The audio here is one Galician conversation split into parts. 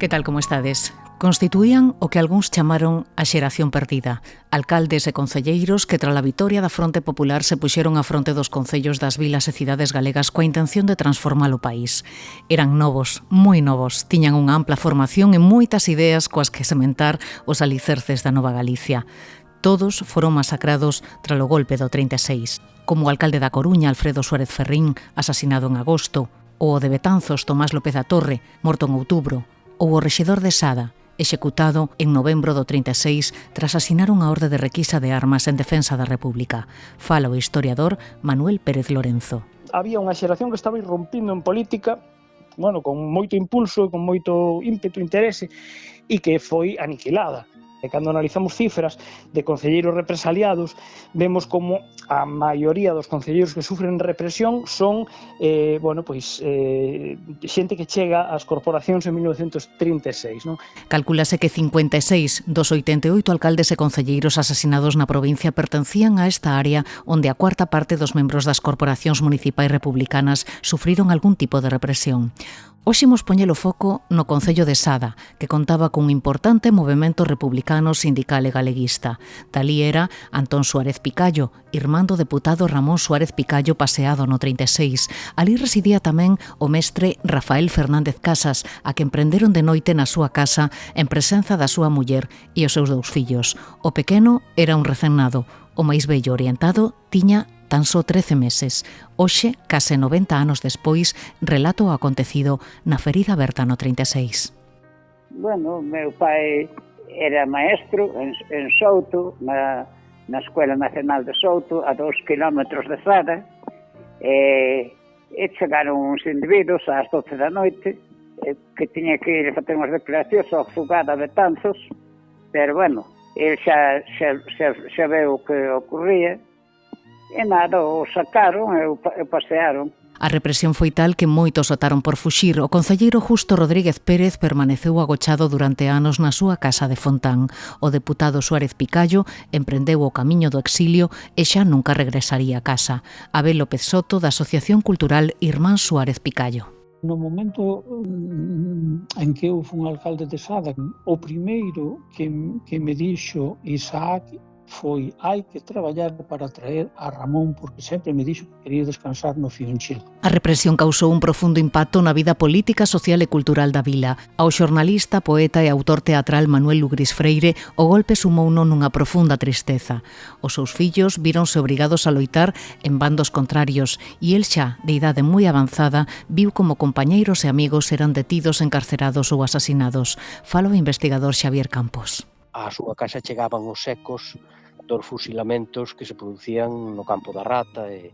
Que tal como estades? Constituían o que algúns chamaron a xeración perdida. Alcaldes e concelleiros que tras a vitoria da Fronte Popular se puxeron á fronte dos concellos das vilas e cidades galegas coa intención de transformar o país. Eran novos, moi novos, tiñan unha ampla formación e moitas ideas coas que sementar os alicerces da Nova Galicia. Todos foron masacrados tras o golpe do 36, como o alcalde da Coruña, Alfredo Suárez Ferrín, asasinado en agosto, ou o de Betanzos, Tomás López da Torre, morto en outubro, ou o rexedor de Sada, executado en novembro do 36 tras asinar unha orde de requisa de armas en defensa da República. Fala o historiador Manuel Pérez Lorenzo. Había unha xeración que estaba irrompindo en política, con moito impulso, con moito ímpetu, interese, e que foi aniquilada. E cando analizamos cifras de concelleiros represaliados, vemos como a maioría dos concelleiros que sufren represión son xente que chega ás corporacións en 1936. Non? Calculase que 56 dos 88 alcaldes e concelleiros asasinados na provincia pertencían a esta área onde a cuarta parte dos membros das corporacións municipais republicanas sufriron algún tipo de represión. Hoxe imos poñer o foco no concello de Sada, que contaba cun importante movemento republicano, sindical e galeguista. Talí era Antón Suárez Picallo, irmán do deputado Ramón Suárez Picallo paseado no 36. Alí residía tamén o mestre Rafael Fernández Casas, a que emprenderon de noite na súa casa en presenza da súa muller e os seus dous fillos. O pequeno era un recennado, o máis vello orientado tiña tan só 13 meses. Hoxe, case 90 anos despois, relato o acontecido na ferida aberta no 36. Meu pai era maestro en Souto, na Escuela Nacional de Souto, a 2 kilómetros de Sada, e chegaron uns individuos ás 12 da noite, que tiña que ir a facer unhas declaracións ao Fugada de Betanzos, pero ele xa veu o que ocurría, e nada, o sacaron e o pasearon. A represión foi tal que moitos optaron por fuxir. O concelleiro Justo Rodríguez Pérez permaneceu agochado durante anos na súa casa de Fontán. O deputado Suárez Picallo emprendeu o camiño do exilio e xa nunca regresaría a casa. Abel López Soto, da Asociación Cultural Irmán Suárez Picallo. No momento en que eu fui alcalde de Sada, o primeiro que me dixo Isaac foi: hai que traballar para traer a Ramón, porque sempre me dixo que quería descansar no Fionchil. A represión causou un profundo impacto na vida política, social e cultural da vila. Ao xornalista, poeta e autor teatral Manuel Lugris Freire, o golpe sumouno nunha profunda tristeza. Os seus fillos víronse obrigados a loitar en bandos contrarios e el xa, de idade moi avanzada, viu como compañeiros e amigos eran detidos, encarcerados ou asasinados. Fala o investigador Xavier Campos. A súa casa chegaban os ecos dos fusilamentos que se producían no Campo da Rata e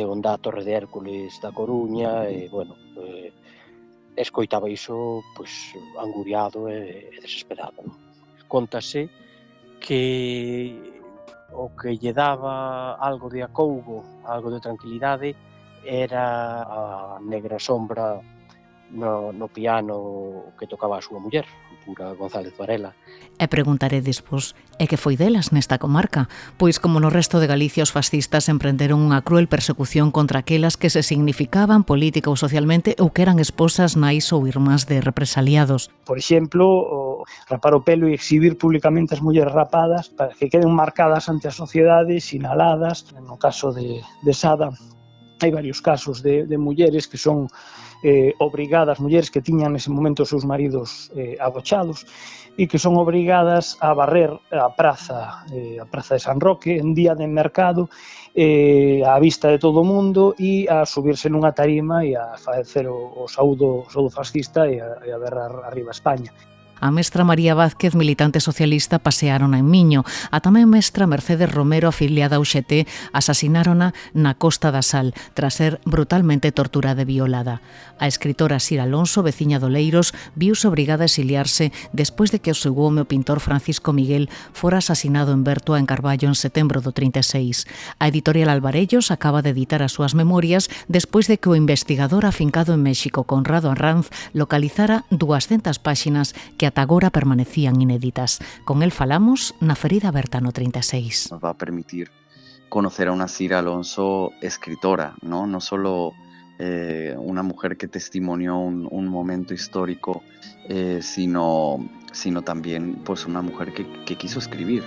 onde a Torre de Hércules da Coruña escoitaba iso anguriado e desesperado. Contase que o que lle daba algo de acougo, algo de tranquilidade, era a negra sombra no piano que tocaba a súa muller, Pura González Varela. E preguntaredesvos, e que foi delas nesta comarca? Pois como no resto de Galicia, os fascistas emprenderon unha cruel persecución contra aquelas que se significaban política ou socialmente ou que eran esposas, nais ou irmás de represaliados. Por exemplo, rapar o pelo e exhibir públicamente as mulleres rapadas para que queden marcadas ante a sociedade, sinaladas. No caso de Sada, hai varios casos de mulleres que son obrigadas, mulleres que tiñan nese momento os seus maridos agochados e que son obrigadas a barrer a praza de San Roque en día de mercado á vista de todo o mundo e a subirse nunha tarima e a facer o saúdo fascista e a berrar arriba a España. A mestra María Vázquez, militante socialista, paseárona en Miño. A tamén mestra Mercedes Romero, afiliada ao UGT, asasinárona na Costa da Sal, tras ser brutalmente torturada e violada. A escritora Sira Alonso, veciña do Leiros, viuse obrigada a exiliarse despois de que o seu home, o pintor Francisco Miguel, fora asasinado en Bertoa, en Carballo, en setembro do 36. A editorial Alvarellos acaba de editar as súas memorias despois de que o investigador afincado en México, Conrado Arranz, localizara 200 páxinas que ata agora permanecían inéditas. Con el falamos na ferida aberta no 36. Nos va a permitir conocer a una Sira Alonso escritora, ¿no? No solo una mujer que testimonió un momento histórico, sino también pues una mujer que quiso escribir.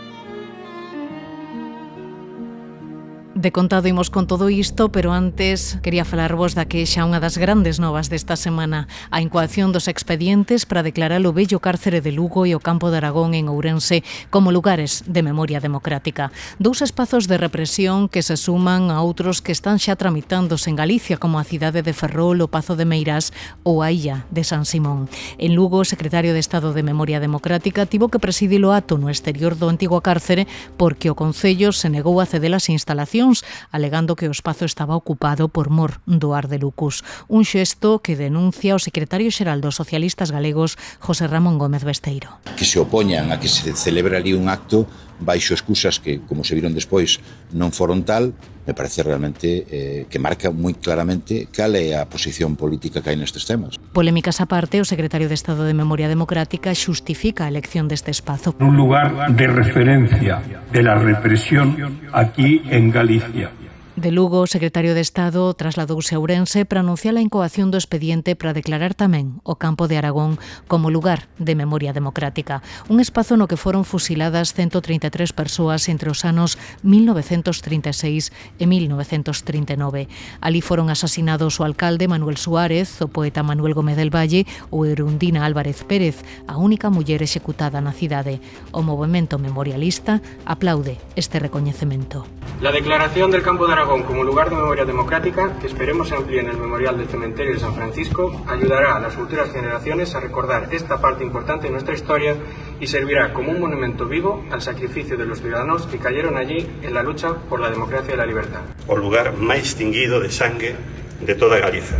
De contado imos con todo isto, pero antes quería falarvos da que xa unha das grandes novas desta semana, a incoación dos expedientes para declarar o vello cárcere de Lugo e o Campo de Aragón en Ourense como lugares de memoria democrática. Dous espazos de represión que se suman a outros que están xa tramitándose en Galicia, como a cidade de Ferrol, o Pazo de Meirás ou a illa de San Simón. En Lugo, o secretario de Estado de Memoria Democrática tivo que presidir o acto no exterior do antigo cárcere porque o Concello se negou a ceder as instalacións, alegando que o espazo estaba ocupado por mor do Ar de Lucus. Un xesto que denuncia o secretario xeral dos socialistas galegos, José Ramón Gómez Besteiro. Que se opoñan a que se celebre ali un acto baixo excusas que, como se viron despois, non foron tal, me parece realmente que marca moi claramente cal é a posición política que hai nestes temas. Polémicas aparte, o secretario de Estado de Memoria Democrática xustifica a elección deste espazo. Un lugar de referencia de la represión aquí en Galicia. De Lugo, o secretario de Estado trasladouse a Ourense para anunciar a incoación do expediente para declarar tamén o Campo de Aragón como lugar de memoria democrática. Un espazo no que foron fusiladas 133 persoas entre os anos 1936 e 1939. Ali foron asasinados o alcalde Manuel Suárez, o poeta Manuel Gómez del Valle ou Erundina Álvarez Pérez, a única muller executada na cidade. O movemento memorialista aplaude este recoñecemento. La declaración del Campo de Aragón como lugar de memoria democrática, que esperemos se amplíe en el Memorial del Cementerio de San Francisco, ayudará a las futuras generaciones a recordar esta parte importante de nuestra historia y servirá como un monumento vivo al sacrificio de los ciudadanos que cayeron allí en la lucha por la democracia y la libertad. O lugar máis tinguido de sangue de toda Galiza.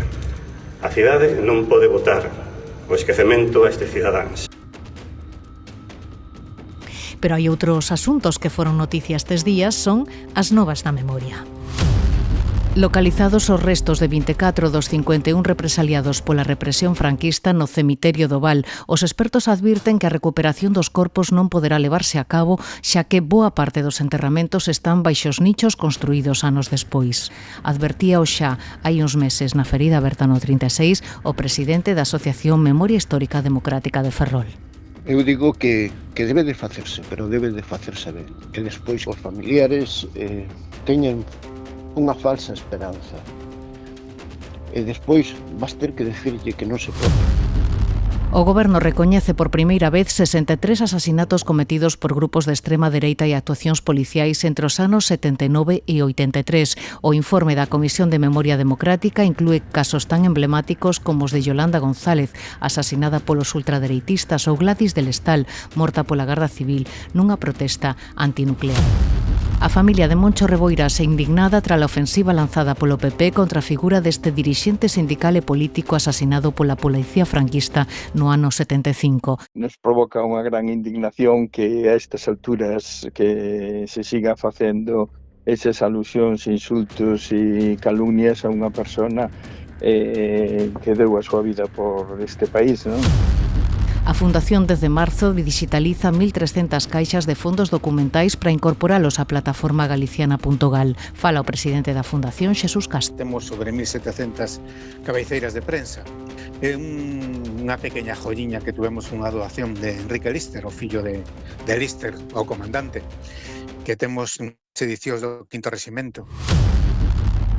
A cidade non pode votar o esquecemento a estes cidadáns. Pero hai outros asuntos que foron noticia estes días, son as novas da memoria. Localizados os restos de 24 dos 51 represaliados pola represión franquista no cemiterio do Val, os expertos advirten que a recuperación dos corpos non poderá levarse a cabo, xa que boa parte dos enterramentos están baixo os nichos construídos anos despois. Advertía o xa hai uns meses na ferida aberta no 36 o presidente da Asociación Memoria Histórica Democrática de Ferrol. Eu digo que debe de facerse, pero debe de facerse ben, que despois os familiares teñen unha falsa esperanza e despois vas ter que decirlle que non se pode. O Goberno recoñece por primeira vez 63 asasinatos cometidos por grupos de extrema dereita e actuacións policiais entre os anos 79 e 83. O informe da Comisión de Memoria Democrática inclúe casos tan emblemáticos como os de Yolanda González, asasinada polos ultradereitistas, ou Gladys del Estal, morta pola Garda Civil nunha protesta antinuclear. A familia de Moncho Reboiras é indignada tras a ofensiva lanzada polo PP contra a figura deste dirixente sindical e político asasinado pola policía franquista no ano 75. Nos provoca unha gran indignación que a estas alturas que se siga facendo esas alusións, insultos e calumnias a unha persona que deu a súa vida por este país, non? A Fundación desde marzo digitaliza 1.300 caixas de fondos documentais para incorporalos á plataforma galiciana.gal. Fala o presidente da Fundación, Xesús Castro. Temos sobre 1.700 cabeceiras de prensa. É unha pequena joyiña que tuvemos unha doación de Enrique Lister, o fillo de Lister, o comandante, que temos edicións do 5º Reximento.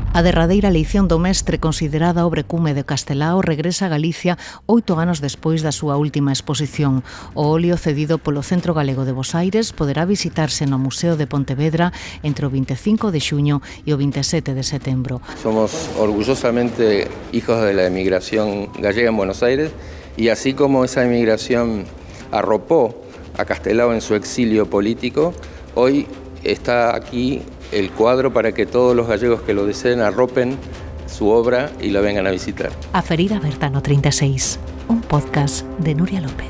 A derradeira leición do mestre, considerada obra cume de Castelao, regresa a Galicia 8 anos despois da súa última exposición. O óleo cedido polo Centro Galego de Bosaires poderá visitarse no Museo de Pontevedra entre o 25 de xuño e o 27 de setembro. Somos orgullosamente hijos de la emigración gallega en Buenos Aires y así como esa emigración arropó a Castelao en su exilio político, hoy está aquí el cuadro para que todos los gallegos que lo deseen arropen su obra y la vengan a visitar. A ferida aberta no 36, un podcast de Nuria López.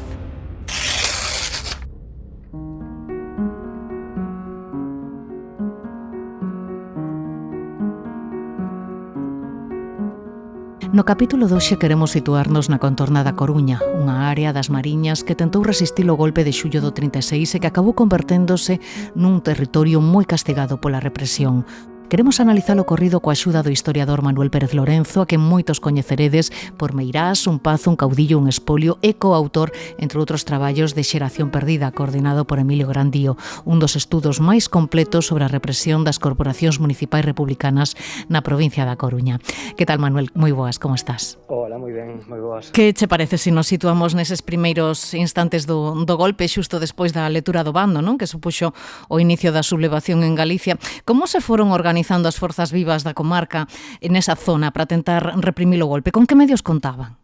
No capítulo 2 queremos situarnos na contorna da Coruña, unha área das Mariñas que tentou resistir o golpe de xullo do 36 e que acabou converténdose nun territorio moi castigado pola represión. Queremos analizar o ocorrido coa axuda do historiador Manuel Pérez Lorenzo, a quen moitos coñeceredes por Meirás, Un pazo, un caudillo, un espolio, e coautor, entre outros traballos, de Xeración perdida, coordinado por Emilio Grandío, un dos estudos máis completos sobre a represión das corporacións municipais republicanas na provincia da Coruña. Que tal, Manuel? Moi boas, como estás? Hola, moi ben, moi boas. Que che parece se nos situamos neses primeiros instantes do golpe, xusto despois da lectura do bando, non? Que supuxo o inicio da sublevación en Galicia? Como se foron organizando as forzas vivas da comarca en esa zona para tentar reprimir o golpe? Con que medios contaban?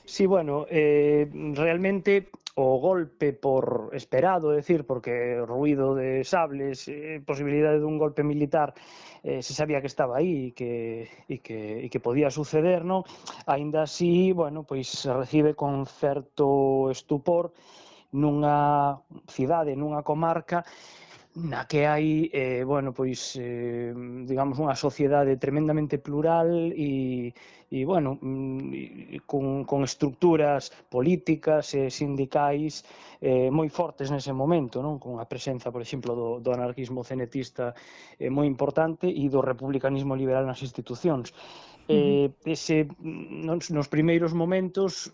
Sí, bueno, realmente o golpe por esperado, é dicir, porque o ruido de sables, posibilidade dun golpe militar, se sabía que estaba aí e que podía suceder, non? Aínda así, bueno, pois se recibe con certo estupor nunha cidade, nunha comarca na que hai, bueno, pois, digamos, unha sociedade tremendamente plural e bueno, con estructuras políticas e sindicais moi fortes nese momento, non? Con a presenza, por exemplo, do anarquismo cenetista moi importante e do republicanismo liberal nas institucións. Nos primeiros momentos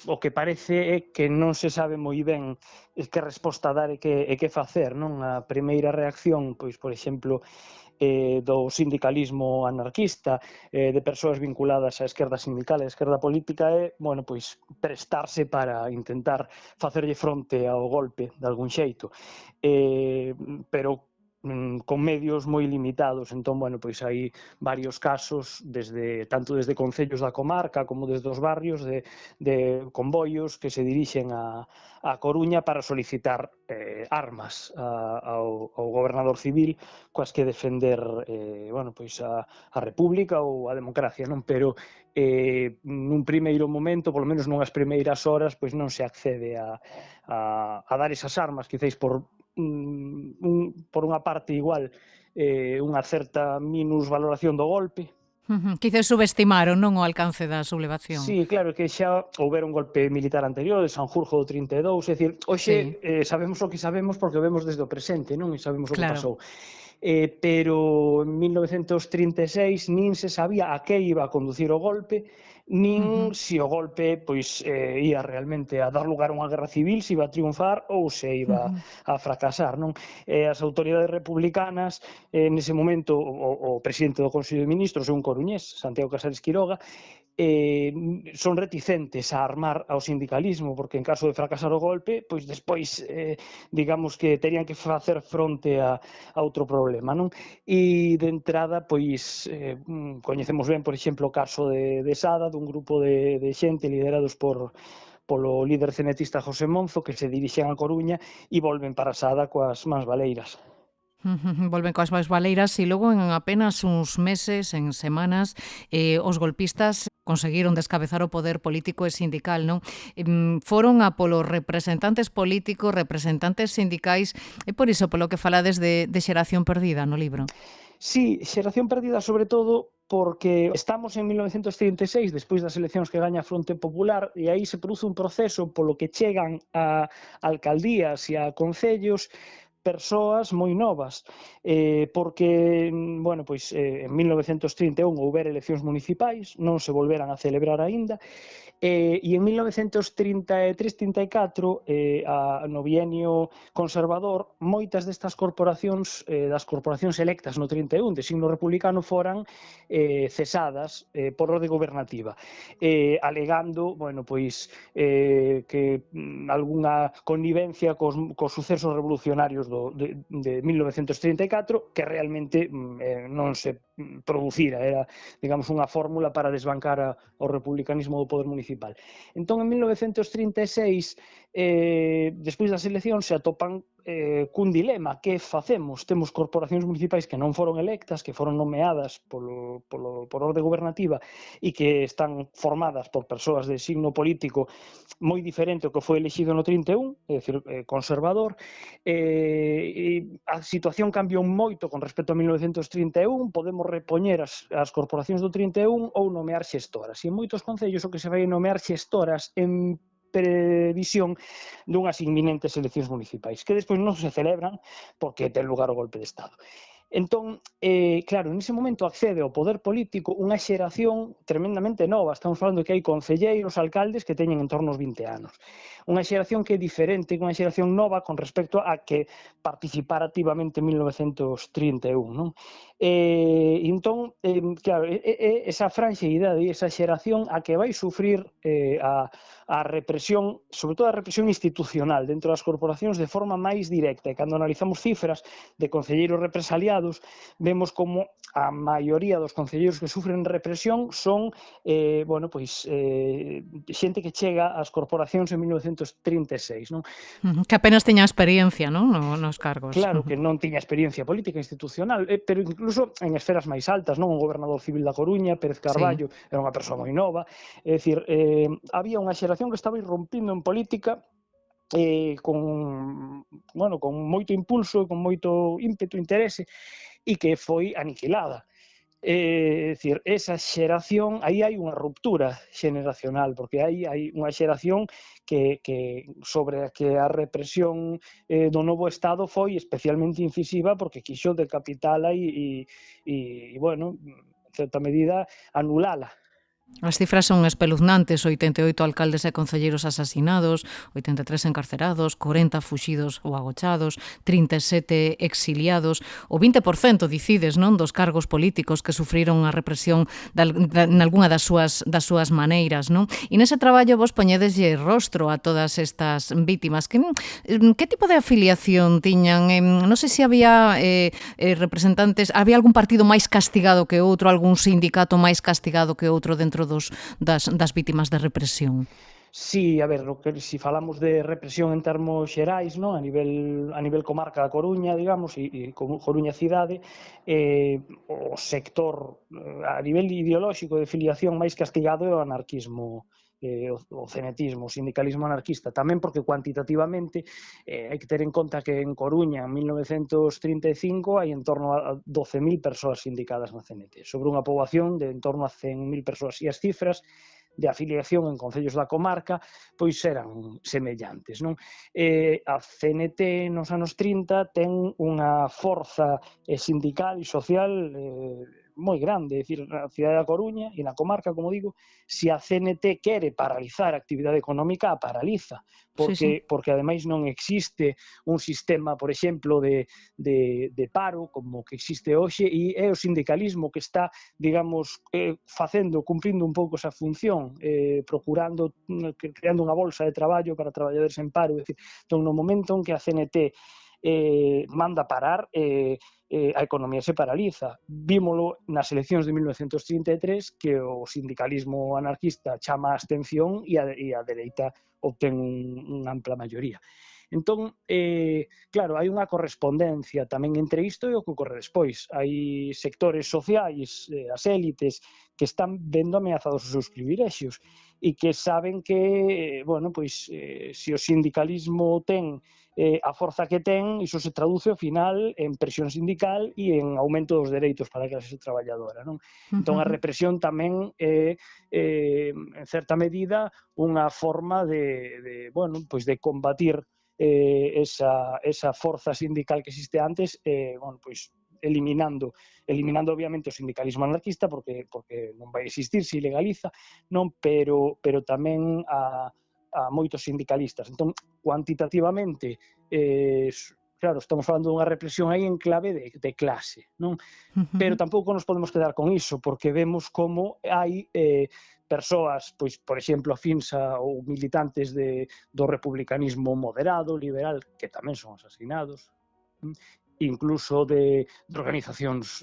o que parece é que non se sabe moi ben que resposta dar e que facer, non? A primeira reacción, pois, por exemplo, do sindicalismo anarquista, de persoas vinculadas á esquerda sindical e á esquerda política é, bueno, pois, prestarse para intentar facerlle fronte ao golpe de algún xeito, pero con medios moi limitados. Entón, bueno, pois hai varios casos, tanto desde concellos da comarca como desde os barrios, de convoios que se dirixen a Coruña para solicitar armas ao gobernador civil coas que defender, bueno, pois a República ou a democracia, non? Pero nun primeiro momento, polo menos nunhas primeiras horas, pois non se accede a dar esas armas, quizáis por unha parte igual unha certa minusvaloración do golpe. Quizás subestimaron, non, o alcance da sublevación. Sí, claro, que xa houbera un golpe militar anterior, de Sanjurjo do 32, é dicir, hoxe sabemos o que sabemos porque o vemos desde o presente, non? E sabemos o que pasou. Pero en 1936 nin se sabía a que iba a conducir o golpe, nin se o golpe pois ia realmente a dar lugar a unha guerra civil, se iba a triunfar ou se iba a fracasar, non? As autoridades republicanas, nese momento, o presidente do Consello de Ministros é un coruñés, Santiago Casares Quiroga, son reticentes a armar ao sindicalismo, porque en caso de fracasar o golpe, pois despois, digamos que terían que facer fronte a outro problema, non? E de entrada, pois, coñecemos ben, por exemplo, o caso de Sada, dun grupo de xente liderados polo líder cenetista José Monzo, que se dirixen a Coruña e volven para Sada coas mans baleiras. Volven coas máis baleiras e logo en apenas uns meses, en semanas, os golpistas conseguiron descabezar o poder político e sindical, non? Foron a polos representantes políticos, representantes sindicais, e por iso polo que falades de Xeración perdida no libro. Sí, Xeración perdida sobre todo porque estamos en 1936, despois das eleccións que gaña a Fronte Popular, e aí se produce un proceso polo que chegan a alcaldías e a concellos persoas moi novas, porque, bueno, pois en 1931 houbera eleccións municipais, non se volveran a celebrar aínda, e en 1933-34, no bienio conservador, moitas destas corporacións, das corporacións electas no 31 de signo republicano, foran cesadas por orde gobernativa, alegando, bueno, pois que algunha connivencia cos sucesos revolucionarios de 1934, que realmente non se producira, era, digamos, unha fórmula para desbancar o republicanismo do poder municipal. Entón, en 1936, despois das eleccións, se atopan cun dilema: que facemos? Temos corporacións municipais que non foron electas, que foron nomeadas por orde gobernativa e que están formadas por persoas de signo político moi diferente ao que foi elexido no 31, é dicir, conservador. A situación cambiou moito con respecto a 1931, podemos repoñer as corporacións do 31 ou nomear xestoras. E en moitos concellos o que se vai nomear xestoras en previsión dunhas inminentes eleccións municipais, que despois non se celebran porque ten lugar o golpe de Estado. Entón, claro, nese momento accede ao poder político unha xeración tremendamente nova. Estamos falando que hai concelleiros, alcaldes que teñen en torno aos 20 anos. Unha xeración que é diferente, unha xeración nova con respecto a que participar activamente en 1931, non? Entón, claro, esa franxa de idade e esa xeración a que vai sufrir a represión, sobre todo a represión institucional dentro das corporacións de forma máis directa. E cando analizamos cifras de concelleiros represaliados, vemos como a maioría dos concelleiros que sufren represión son xente que chega ás corporacións en 1936, non? Que apenas teña experiencia, non, nos cargos. Claro que non tiña experiencia política institucional, pero incluso en esferas máis altas, non? O gobernador civil da Coruña, Pérez Carballo, era unha persoa moi nova. É dicir, había unha xeración que estaba irrompindo en política con moito impulso, con moito ímpetu, interese, e que foi aniquilada. É dicir, esa xeración, aí hai unha ruptura xeneracional, porque hai unha xeración que sobre a que a represión do novo Estado foi especialmente incisiva porque quixo decapitala e en certa medida, anulala. As cifras son espeluznantes, 88 alcaldes e concelleiros asasinados, 83 encarcerados, 40 fuxidos ou agochados, 37 exiliados, o 20% dicides, non, dos cargos políticos que sufriron a represión nalgúna das súas maneiras, non? E nese traballo vos poñedeslle rostro a todas estas vítimas. Que tipo de afiliación tiñan? Non sei se había representantes, había algún partido máis castigado que outro, algún sindicato máis castigado que outro dentro das vítimas de represión? Sí, a ver, se falamos de represión en termos xerais, non? A nivel comarca da Coruña, digamos, e Coruña cidade, o sector a nivel ideolóxico de filiación máis castigado é o anarquismo, o cenetismo, o sindicalismo anarquista, tamén porque cuantitativamente hai que ter en conta que en Coruña en 1935 hai en torno a 12.000 persoas sindicadas na CNT, sobre unha poboación de en torno a 100.000 persoas, e as cifras de afiliación en concellos da comarca pois eran semellantes, non? A CNT nos anos 30 ten unha forza sindical e social moi grande, é dicir, na cidade da Coruña e na comarca, como digo, se a CNT quere paralizar a actividade económica, a paraliza, porque ademais non existe un sistema, por exemplo, de paro como que existe hoxe, e é o sindicalismo que está, digamos, cumprindo un pouco esa función, procurando, creando unha bolsa de traballo para traballadores en paro. É dicir, entón, no momento en que a CNT manda parar, a economía se paraliza. Vímolo nas eleccións de 1933, que o sindicalismo anarquista chama a abstención e a dereita obtén unha ampla maioría. Entón, claro, hai unha correspondencia tamén entre isto e o que ocorre despois. Hai sectores sociais, as élites, que están vendo ameazados os seus privilexios e que saben que, se o sindicalismo ten a forza que ten, iso se traduce ao final en presión sindical e en aumento dos dereitos para a clase traballadora, non? Entón, a represión tamén é, en certa medida, unha forma de combatir esa forza sindical que existe antes, eliminando obviamente o sindicalismo anarquista porque non vai existir, se ilegaliza, non, pero tamén a moitos sindicalistas. Entón, cuantitativamente, claro, estamos falando dunha represión aí en clave de clase, non? Pero tampouco nos podemos quedar con iso, porque vemos como hai persoas, pois, por exemplo, afíns ou militantes do republicanismo moderado, liberal, que tamén son asasinados, incluso de organizacións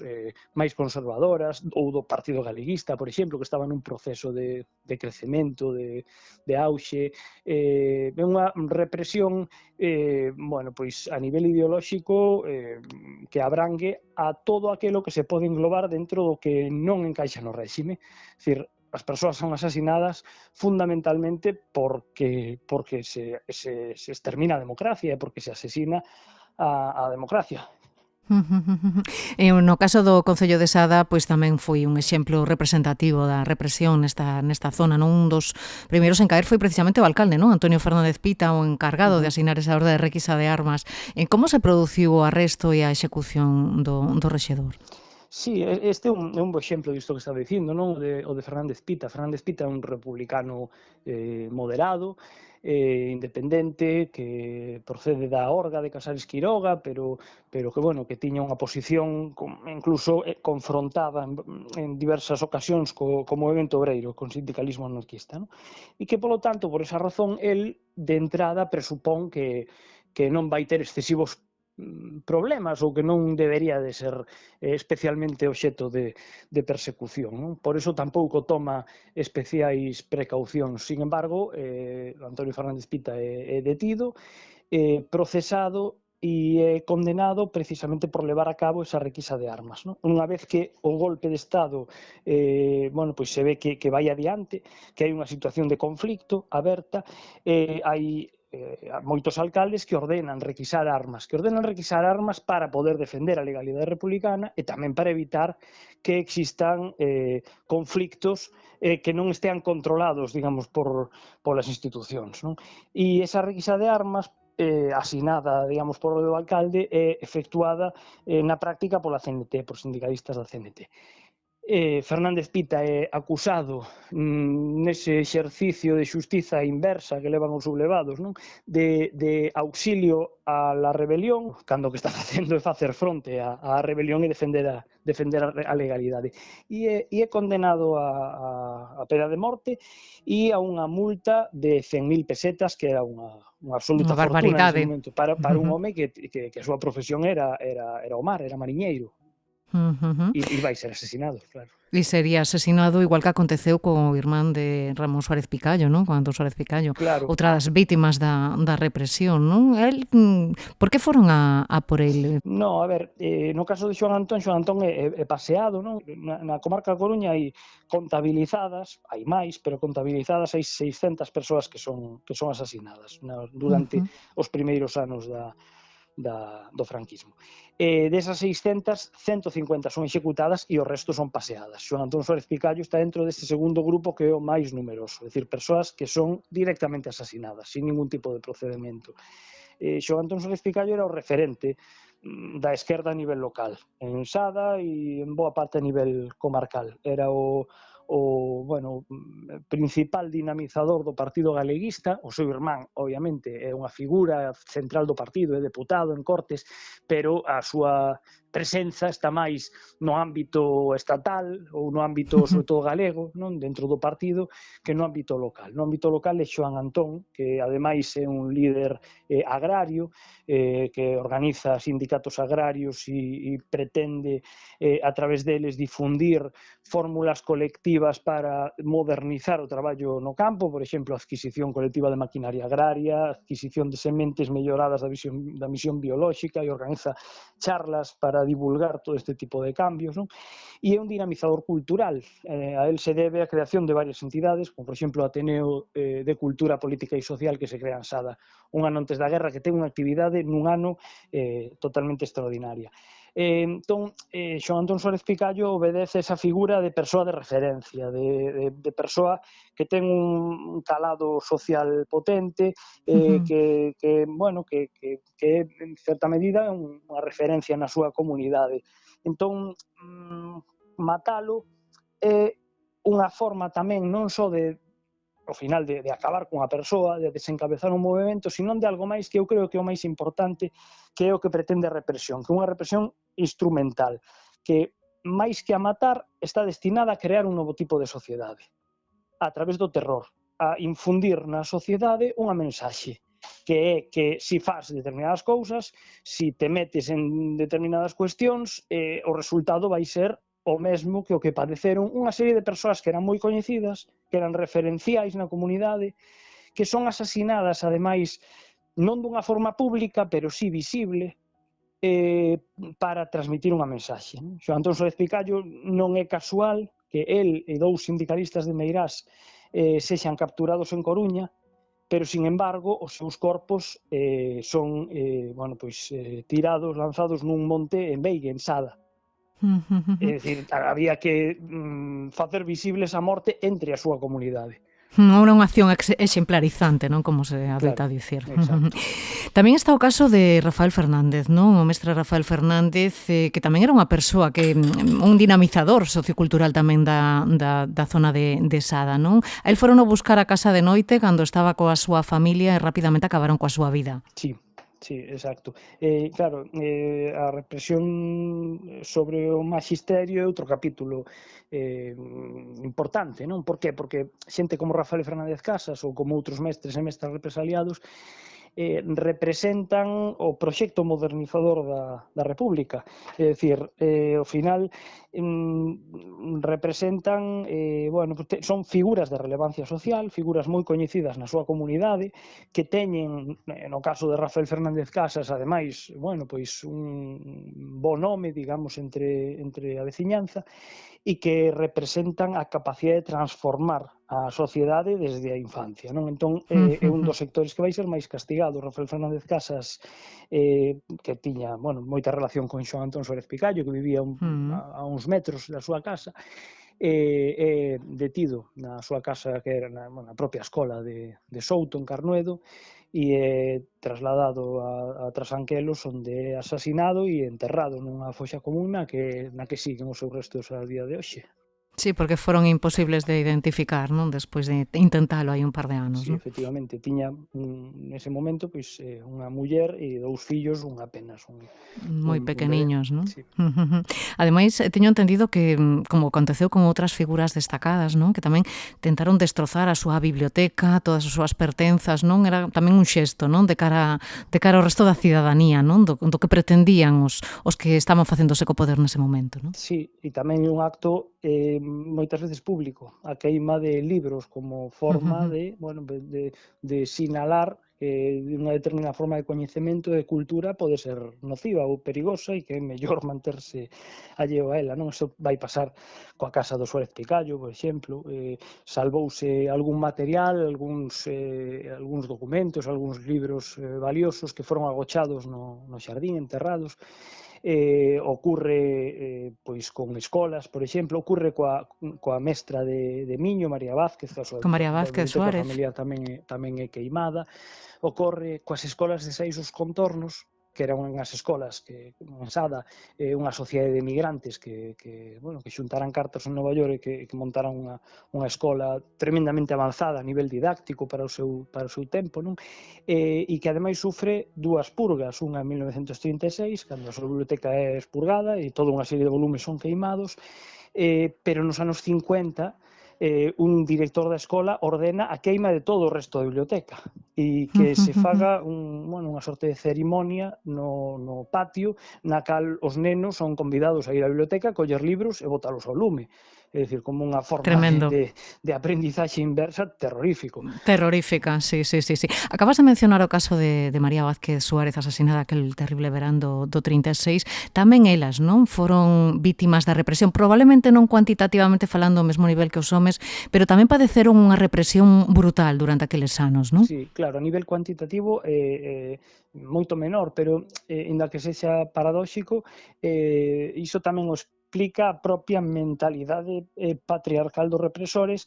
máis conservadoras ou do Partido Galeguista, por exemplo, que estaba nun proceso de crecemento, de auxe. É unha represión a nivel ideolóxico que abrangue a todo aquilo que se pode englobar dentro do que non encaixa no réxime. É dicir, as persoas son asasinadas fundamentalmente porque se extermina a democracia e porque se asesina a democracia. E no caso do Concello de Sada, pois tamén foi un exemplo representativo da represión nesta zona, non? Un dos primeiros en caer foi precisamente o alcalde, non? Antonio Fernández Pita, o encargado de asinar esa orde de requisa de armas. Como se produciu o arresto e a execución do rexedor? Sí, este é un bo exemplo disto que está dicindo, non? O de Fernández Pita. Fernández Pita é un republicano moderado, independente, que procede da Orga de Casares Quiroga, pero que, bueno, que tiña unha posición incluso confrontada en diversas ocasións co movimento obreiro, con sindicalismo anarquista, non? E que, polo tanto, por esa razón, el, de entrada, presupón que non vai ter excesivos problemas ou que non debería de ser especialmente obxecto de persecución, non? Por iso tampouco toma especiais precaucións. Sin embargo, Antonio Fernández Pita é detido, procesado e é condenado precisamente por levar a cabo esa requisa de armas, non? Unha vez que o golpe de Estado pois se ve que vai adiante, que hai unha situación de conflicto aberta, hai moitos alcaldes que ordenan requisar armas para poder defender a legalidade republicana e tamén para evitar que existan conflictos que non estean controlados, digamos, polas institucións, non? E esa requisa de armas asinada, digamos, por o alcalde é efectuada na práctica pola CNT, por sindicalistas da CNT. Fernández Pita é acusado nese exercicio de xustiza inversa que levan os sublevados, non? De auxilio a la rebelión, cando o que está facendo é facer fronte á rebelión e defender a legalidade. E é condenado a pena de morte e a unha multa de 100.000 pesetas, que era unha absoluta fortuna nese momento, para un home que a súa profesión era o mar, era mariñeiro. E vai ser asesinado, claro. E sería asesinado igual que aconteceu co irmán de Ramón Suárez Picallo, non? Con Antón Suárez Picallo. Claro. Outra das vítimas da represión, non? Por que foron a por el? No, a ver, no caso de Xoán Antón é paseado, non? Na comarca da Coruña hai contabilizadas, hai máis, pero contabilizadas hai 600 persoas que son asasinadas durante os primeiros anos do franquismo. Desas 600, 150 son executadas e o resto son paseadas. Xoán Antón Suárez Picallo está dentro deste segundo grupo que é o máis numeroso, é dicir, persoas que son directamente asasinadas, sin ningún tipo de procedimento. Xoán Antón Suárez Picallo era o referente da esquerda a nivel local, en Sada e en boa parte a nivel comarcal. Era o principal dinamizador do Partido Galeguista. O seu irmán, obviamente, é unha figura central do partido, é deputado en Cortes, pero a súa presenza está máis no ámbito estatal ou no ámbito, sobre todo, galego, non, dentro do partido, que no ámbito local. No ámbito local é Xoán Antón, que ademais é un líder agrario, que organiza sindicatos agrarios e pretende a través deles difundir fórmulas colectivas para modernizar o traballo no campo, por exemplo, a adquisición colectiva de maquinaria agraria, a adquisición de sementes melloradas da misión biolóxica, e organiza charlas para divulgar todo este tipo de cambios, non? E é un dinamizador cultural. A él se debe a creación de varias entidades, como por exemplo o Ateneo de Cultura Política e Social que se crea en Sada un ano antes da guerra, que ten unha actividade nun ano totalmente extraordinaria. Entón, Xoán Antón Suárez Picallo obedece esa figura de persoa de referencia, de persoa que ten un calado social potente, que é, en certa medida, unha referencia na súa comunidade. Entón, matalo é unha forma tamén non só ao final de acabar cunha persoa, de desencabezar un movimento, senón de algo máis que eu creo que é o máis importante, que é o que pretende a represión, que é unha represión instrumental, que máis que a matar está destinada a crear un novo tipo de sociedade, a través do terror, a infundir na sociedade unha mensaxe, que é que se faz determinadas cousas, se te metes en determinadas cuestións, o resultado vai ser o mesmo que o que padeceron unha serie de persoas que eran moi coñecidas, que eran referenciais na comunidade, que son asasinadas, ademais, non dunha forma pública, pero sí visible, para transmitir unha mensaxe. Xoán Antón Suárez Picallo non é casual que el e dous sindicalistas de Meirás sexan capturados en Coruña, pero, sin embargo, os seus corpos son tirados, lanzados nun monte en Veiga, en Sada. É dicir, había que facer visible esa morte entre a súa comunidade. Unha acción exemplarizante, non, como se adoita a dicir. Tamén está o caso de Rafael Fernández, non? O mestre Rafael Fernández, que tamén era unha persoa que un dinamizador sociocultural tamén da zona de Sada, non? A él foron a buscar a casa de noite cando estaba coa súa familia e rapidamente acabaron coa súa vida. Sí, exacto. Claro, a represión sobre o maxisterio é outro capítulo importante, non? Por qué? Porque xente como Rafael Fernández Casas ou como outros mestres e mestras represaliados representan o proxecto modernizador da República. É dicir, ao final representan, son figuras de relevancia social, figuras moi coñecidas na súa comunidade, que teñen, no caso de Rafael Fernández Casas, ademais, un bo nome, digamos, entre a veciñanza, e que representan a capacidade de transformar a sociedade desde a infancia, non? Entón, é un dos sectores que vai ser máis castigado. Rafael Fernández Casas, que tiña, moita relación con Xoán Antón Suárez Picallo, que vivía a uns metros da súa casa, é detido na súa casa, que era na propia escola de Souto, en Carnuedo, e é trasladado a Trasanquelos, onde é asasinado e enterrado nunha foxa común na que siguen os seus restos a día de hoxe. Sí, porque foron imposibles de identificar, non? Despois de intentalo hai un par de anos, non? Sí, non? efectivamente, tiña nese momento unha muller e 2 fillos, apenas moi pequeniños, non? Sí. Ademais, teño entendido que, como aconteceu con outras figuras destacadas, non? Que tamén tentaron destrozar a súa biblioteca, todas as súas pertenzas, non? Era tamén un xesto, non? De cara ao resto da cidadanía, non? Do que pretendían os que estaban facéndose co poder nese momento, non? Sí, e tamén un acto moitas veces público, a queima de libros como forma de sinalar que unha determinada forma de coñecemento e de cultura pode ser nociva ou perigosa e que é mellor manterse alleo a ela, non? Iso vai pasar coa casa do Suárez Picallo, por exemplo, salvouse algún material, algúns documentos, algúns libros valiosos que foron agochados no xardín, enterrados. Ocurre con escolas, por exemplo, ocurre coa mestra de Miño, María Vázquez, con María Vázquez Suárez, a familia tamén é queimada. Ocorre coas escolas de Sais os Contornos, que eran unhas escolas que en Sada, unha sociedade de emigrantes que xuntaran cartas en Nova York e que montaran unha escola tremendamente avanzada a nivel didáctico para o seu tempo, non? E que ademais sufre 2 purgas, unha en 1936, cando a súa biblioteca é expurgada e toda unha serie de volumes son queimados, pero nos anos 50 un director da escola ordena a queima de todo o resto da biblioteca e que se faga unha sorte de cerimonia no patio na cal os nenos son convidados a ir á biblioteca, coller libros e botalos ao lume. É dicir, como unha forma de aprendizaxe inversa terrorífico. Terrorífica, sí. Acabas de mencionar o caso de María Vázquez Suárez, asesinada aquel terrible verán do 36. Tamén elas, non? Foron vítimas da represión, probablemente non cuantitativamente falando ao mesmo nivel que os homes, pero tamén padeceron unha represión brutal durante aqueles anos, non? Sí, claro, a nivel cuantitativo moito menor, pero inda que sexa paradóxico, iso tamén os explica a propia mentalidade patriarcal dos represores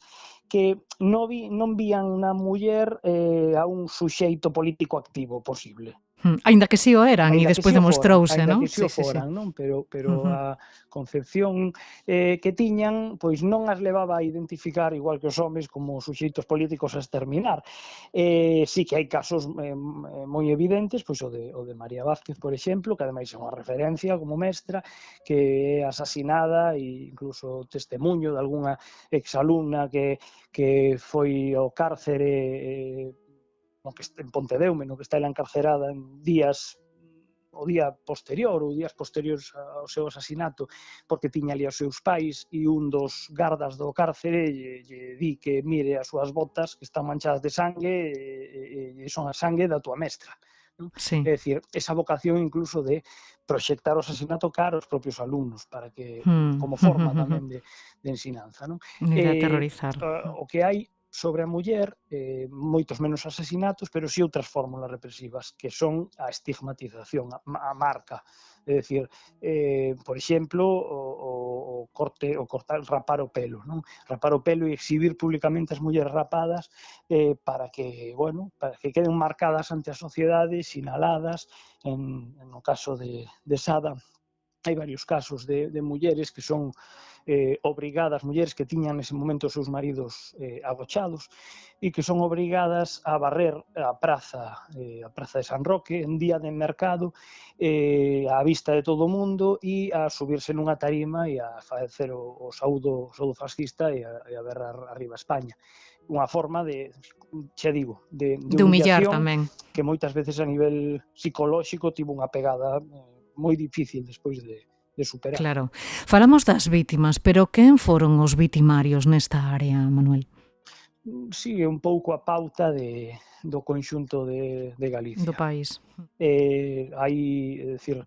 que non vían na muller a un suxeito político activo posible. Aínda que si o eran e despois demostrouse, non? Aínda que si o foran, non? Pero a concepción que tiñan pois non as levaba a identificar igual que os homes como suxeitos políticos a exterminar. Si que hai casos moi evidentes, pois o de María Vázquez, por exemplo, que ademais é unha referencia como mestra, que é asasinada e incluso testemunho de algunha exalumna que foi ao cárcere en Pontedeume, no que está ela encarcerada en o día posterior ou días posteriores ao seu asasinato, porque tiña ali os seus pais e un dos gardas do cárcere lle di que mire as súas botas que están manchadas de sangue e son a sangue da tua mestra. Sí. É dicir, esa vocación incluso de proxectar o asesinato cara aos propios alumnos para que como forma tamén de ensinanza, non? De aterrorizar. O que hai sobre a muller, moitos menos asasinatos, pero si outras fórmulas represivas, que son a estigmatización, a marca. É dicir, por exemplo, o cortar, rapar o pelo, non? Rapar o pelo e exhibir públicamente as mulleres rapadas para que queden marcadas ante a sociedade, sinaladas. No caso de Sada, hai varios casos de mulleres que son obrigadas, mulleres que tiñan nese momento os seus maridos agochados e que son obrigadas a barrer a praza de San Roque en día de mercado á vista de todo o mundo e a subirse nunha tarima e a facer o saúdo fascista e a berrar arriba a España. Unha forma de humillar humillación tamén, que moitas veces a nivel psicolóxico tivo unha pegada moi difícil despois de superar. claro. Falamos das vítimas, pero quen foron os vitimarios nesta área, Manuel? Sigue un pouco a pauta do conxunto de Galicia. Do país. Hai, é dicir,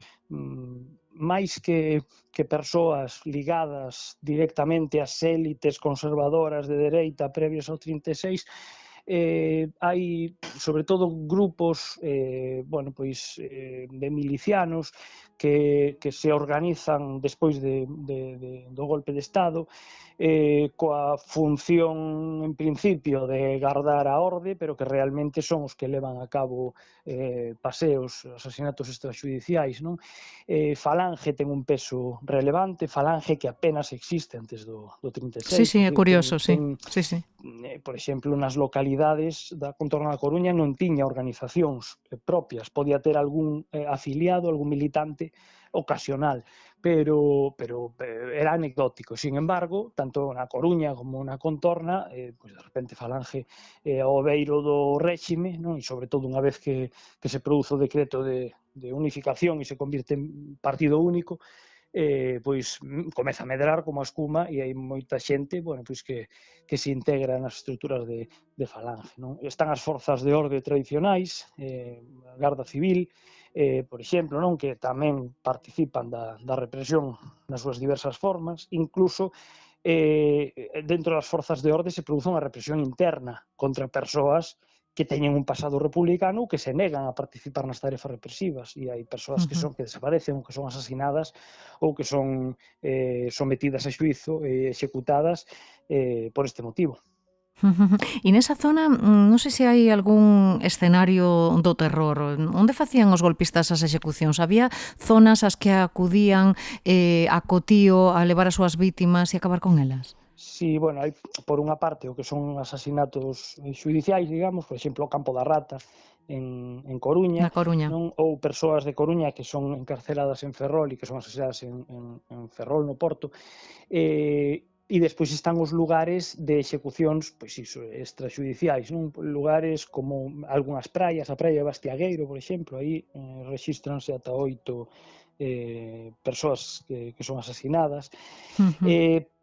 máis que persoas ligadas directamente ás élites conservadoras de dereita previas ao 36, hai sobre todo grupos de milicianos que se organizan despois do golpe de Estado coa función en principio de guardar a orde, pero que realmente son os que levan a cabo paseos, asasinatos extrajudiciais, non? Falange ten un peso relevante, Falange que apenas existe antes do 36. Sí, é curioso, sí. Por exemplo, nas localidades da contorna da Coruña non tiña organizacións propias, podía ter algún afiliado, algún militante ocasional, pero era anecdótico. Sin embargo, tanto na Coruña como na contorna, de repente Falange ao beiro do réxime, non? E sobre todo unha vez que se produce o decreto de unificación e se convirte en partido único, pois comeza a medrar como a escuma e hai moita xente que se integra nas estruturas de Falange, non? Están as forzas de orde tradicionais, a Garda Civil, por exemplo, non, que tamén participan da represión nas súas diversas formas. Incluso dentro das forzas de orde se produce unha represión interna contra persoas que teñen un pasado republicano que se negan a participar nas tarefas represivas, e hai persoas que desaparecen ou que son asasinadas ou que son sometidas a xuízo e executadas por este motivo. E nesa zona, non sei se hai algún escenario do terror. Onde facían os golpistas as execucións? Había zonas ás que acudían a cotío a levar as súas vítimas e acabar con elas? Sí, hai por unha parte o que son asasinatos xudiciais, digamos, por exemplo, o Campo da Rata en Coruña, non? Ou persoas de Coruña que son encarceladas en Ferrol e que son asasinadas en Ferrol, no Porto. E despois están os lugares de execucións extrajudiciais, non? Lugares como algunhas praias, a praia de Bastiagueiro, por exemplo, aí rexístranse ata 8 persoas que son asasinadas.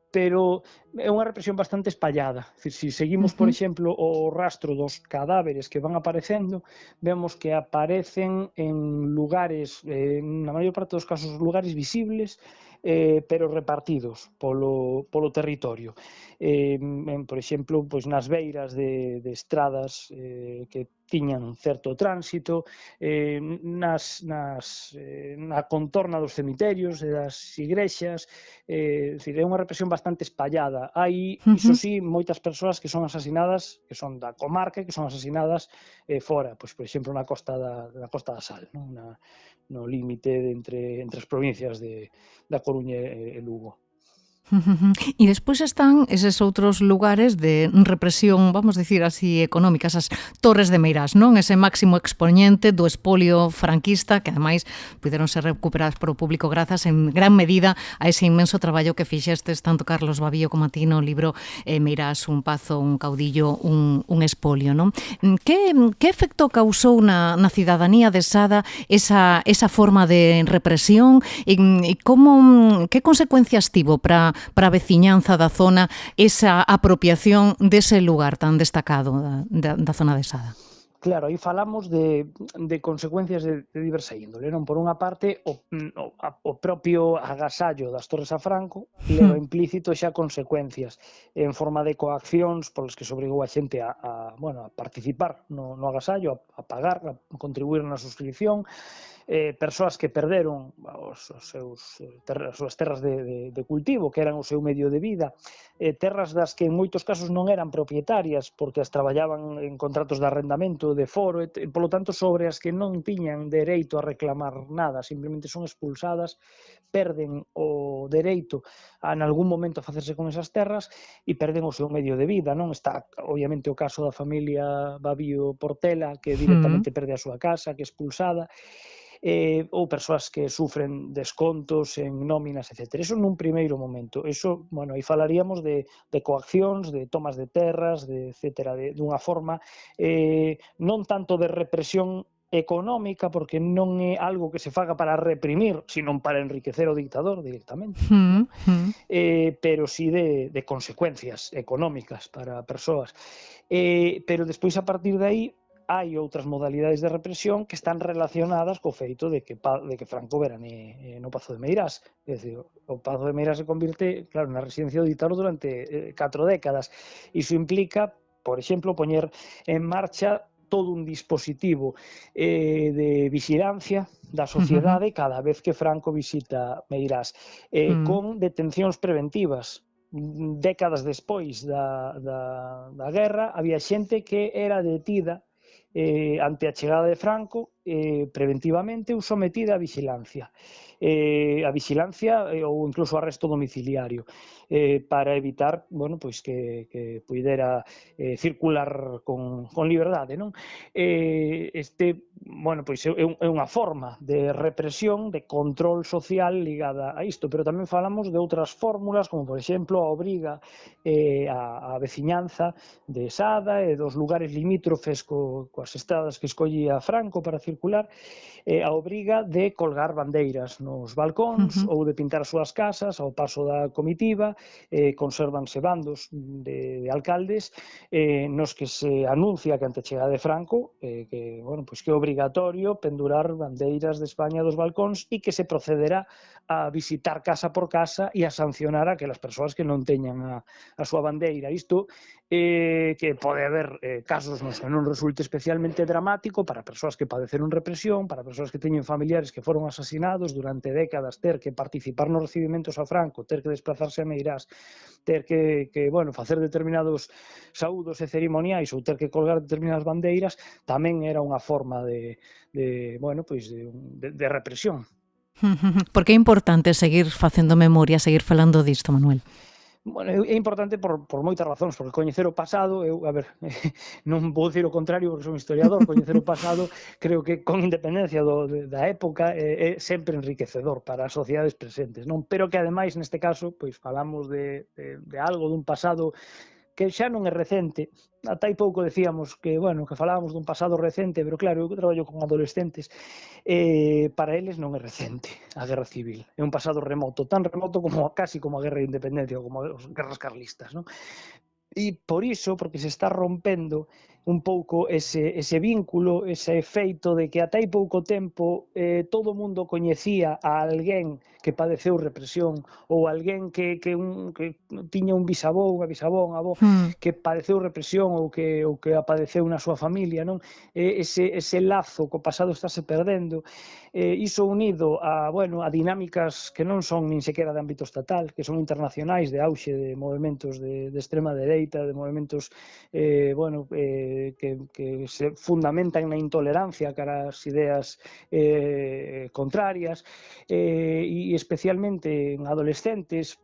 Pero é unha represión bastante espallada. Si seguimos, por exemplo, o rastro dos cadáveres que van aparecendo, vemos que aparecen en lugares, na maior parte dos casos, lugares visibles, pero repartidos polo territorio. Por exemplo, nas beiras de estradas que tiñan certo tránsito, na contorna dos cemiterios e das igrexas, é unha represión bastante espallada. Hai, iso sí, moitas persoas que son asasinadas, que son da comarca, que son asasinadas fora, por exemplo, na Costa da Sal, no límite entre as provincias da Coruña e Lugo. E despois están eses outros lugares de represión, vamos dicir así, económica, esas torres de Meirás, non? Ese máximo expoñente do espolio franquista, que ademais puderon ser recuperadas por o público grazas en gran medida a ese inmenso traballo que fixestes tanto Carlos Babillo como a ti no libro Meirás, un pazo, un caudillo, un espolio, non? Que efecto causou na cidadanía de Sada esa forma de represión e que consecuencias tivo para a veciñanza da zona esa apropiación dese lugar tan destacado da zona de Sada? Claro, aí falamos de consecuencias de diversa índole, non? Por unha parte, o propio agasallo das Torres a Franco leva implícito xa consecuencias en forma de coaccións polas que se obrigou a xente a participar no agasallo, a pagar, a contribuir na suscripción, persoas que perderon as súas terras de cultivo, que eran o seu medio de vida, terras das que en moitos casos non eran propietarias porque as traballaban en contratos de arrendamento, de foro, e polo tanto sobre as que non tiñan dereito a reclamar nada, simplemente son expulsadas, perden o dereito a en algún momento a facerse con esas terras e perden o seu medio de vida, non? Está obviamente o caso da familia Babío Portela, que directamente perde a súa casa, que é expulsada, ou persoas que sufren descontos en nóminas, etc. Eso nun primeiro momento. Eso, bueno, aí falaríamos de coaccións, de tomas de terras, de etcétera, dunha forma non tanto de represión económica, porque non é algo que se faga para reprimir, sino para enriquecer o dictador directamente, ¿no? Pero sí de consecuencias económicas para persoas. Pero despois, a partir de aí, hai outras modalidades de represión que están relacionadas co feito de que Franco verane no Pazo de Meirás. É dicir, o Pazo de Meirás se convirte, claro, na residencia do dictador durante 4 décadas. Iso implica, por exemplo, poñer en marcha todo un dispositivo de vigilancia da sociedade cada vez que Franco visita Meirás, con detencións preventivas. Décadas despois da guerra, había xente que era detida ante a chegada de Franco preventivamente ou sometida a vigilancia ou incluso arresto domiciliario para evitar, bueno, pois que puidera circular con liberdade, non? Bueno, pois é unha forma de represión, de control social ligada a isto, pero tamén falamos de outras fórmulas, como por exemplo a obriga a veciñanza de Sada e dos lugares limítrofes coas estradas que escollía Franco para circular, a obriga de colgar bandeiras nos balcóns ou de pintar as súas casas ao paso da comitiva. Consérvanse bandos de alcaldes nos que se anuncia que ante a chegada de Franco que é obrigatorio pendurar bandeiras de España dos balcóns e que se procederá a visitar casa por casa e a sancionar a aquelas persoas que non teñan a súa bandeira. Isto que pode haber casos nos que non resulte especialmente dramático para persoas que padeceron represión, para persoas que teñen familiares que foron asasinados durante décadas, ter que participar nos recibimentos a Franco, ter que desplazarse a Meirás, ter que facer determinados saúdos e cerimoniais ou ter que colgar determinadas bandeiras, tamén era unha forma de represión. Por que é importante seguir facendo memoria, seguir falando disto, Manuel? Bueno, é importante por moitas razóns, porque coñecer o pasado, non vou dicir o contrario porque son historiador, coñecer o pasado creo que con independencia da época é sempre enriquecedor para as sociedades presentes, non? Pero que ademais neste caso, pois falamos de algo dun pasado que xa non é recente. Ata hai pouco decíamos que falábamos dun pasado recente, pero claro, eu traballo con adolescentes, para eles non é recente a Guerra Civil, é un pasado remoto, tan remoto casi como a Guerra de Independencia ou como as guerras carlistas, non? E por iso, porque se está rompendo un pouco ese vínculo, ese efeito de que ata hai pouco tempo todo o mundo coñecía a alguén que padeceu represión ou alguén que tiña un bisavó, unha bisavó, un avó que padeceu represión ou que a padeceu na súa familia, non? Ese lazo co pasado estáse perdendo, iso unido a dinámicas que non son nin sequera de ámbito estatal, que son internacionais, de auxe de movementos de extrema dereita, de movementos que se fundamentan na intolerancia cara ás ideas contrarias, e especialmente en adolescentes,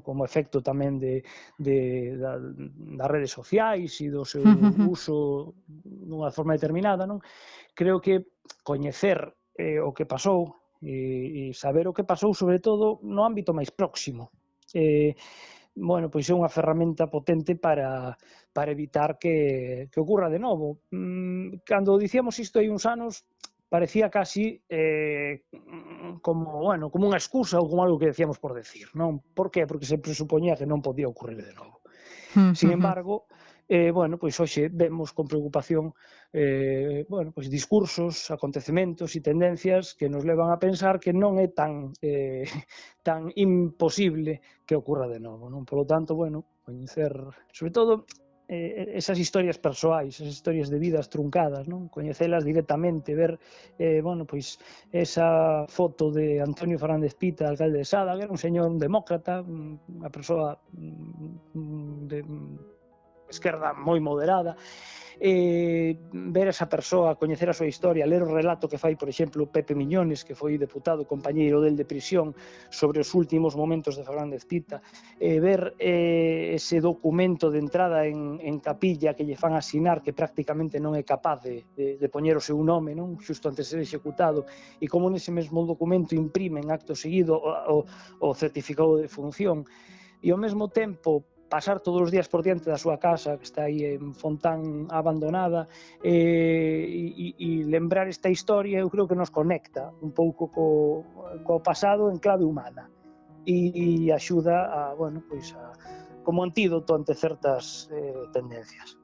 como efecto tamén das redes sociais e do seu uso dunha forma determinada, non? Creo que coñecer o que pasou e saber o que pasou, sobre todo, no ámbito máis próximo, pois é unha ferramenta potente para evitar que ocurra de novo. Cando dicíamos isto hai uns anos, parecía casi como unha excusa ou como algo que decíamos por decir, non? Por que? Porque se presupoñía que non podía ocurrir de novo. Sin embargo, bueno, pois hoxe vemos con preocupación bueno, pois discursos, acontecementos e tendencias que nos levan a pensar que non é tan imposible que ocurra de novo, non? Por lo tanto, bueno, coñecer, sobre todo, esas historias persoais, esas historias de vidas truncadas, non? Coñecelas directamente, ver, bueno, pois esa foto de Antonio Fernández Pita, alcalde de Sada, que era un señor demócrata, unha persoa de esquerda moi moderada, ver esa persoa, coñecer a súa historia, ler o relato que fai, por exemplo, Pepe Miñones, que foi deputado, compañeiro del de prisión, sobre os últimos momentos de Fernández Pita, ver ese documento de entrada en capilla que lle fan asinar, que prácticamente non é capaz de poñer o seu nome, non? Xusto antes de ser executado, e como nese mesmo documento imprimen acto seguido o certificado de función, e ao mesmo tempo pasar todos os días por diante da súa casa, que está aí en Fontán abandonada, e lembrar esta historia, eu creo que nos conecta un pouco co pasado en clave humana e axuda a, bueno, pois como antídoto ante certas tendencias.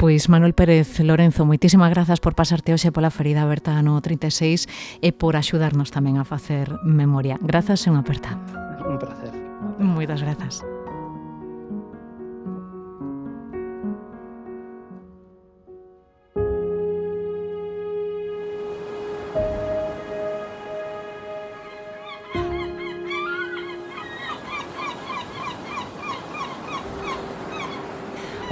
Pois Manuel Pérez Lorenzo, moitísimas grazas por pasarte hoxe pola ferida aberta no 36 e por axudarnos tamén a facer memoria. Grazas e unha aperta. Un placer. Moitas grazas.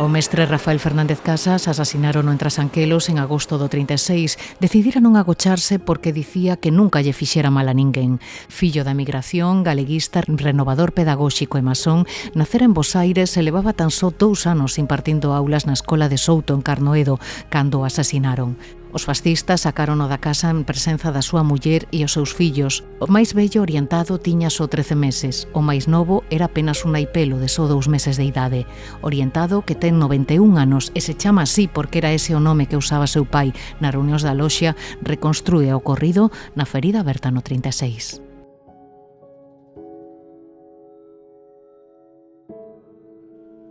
O mestre Rafael Fernández Casas asasinaron en Trasanquelos en agosto do 36. Decidira non agocharse porque dicía que nunca lle fixera mal a ninguén. Fillo da emigración, galeguista, renovador pedagóxico e masón, nacera en Bos Aires e levaba tan só 2 anos impartindo aulas na escola de Souto en Carnoedo cando o asasinaron. Os fascistas sacárono da casa en presenza da súa muller e os seus fillos. O máis vello orientado tiña só 13 meses, o máis novo era apenas un naipelo de só 2 meses de idade. Orientado, que ten 91 anos e se chama así porque era ese o nome que usaba seu pai nas reunións da loxa, reconstrúe o ocorrido na ferida aberta no 36.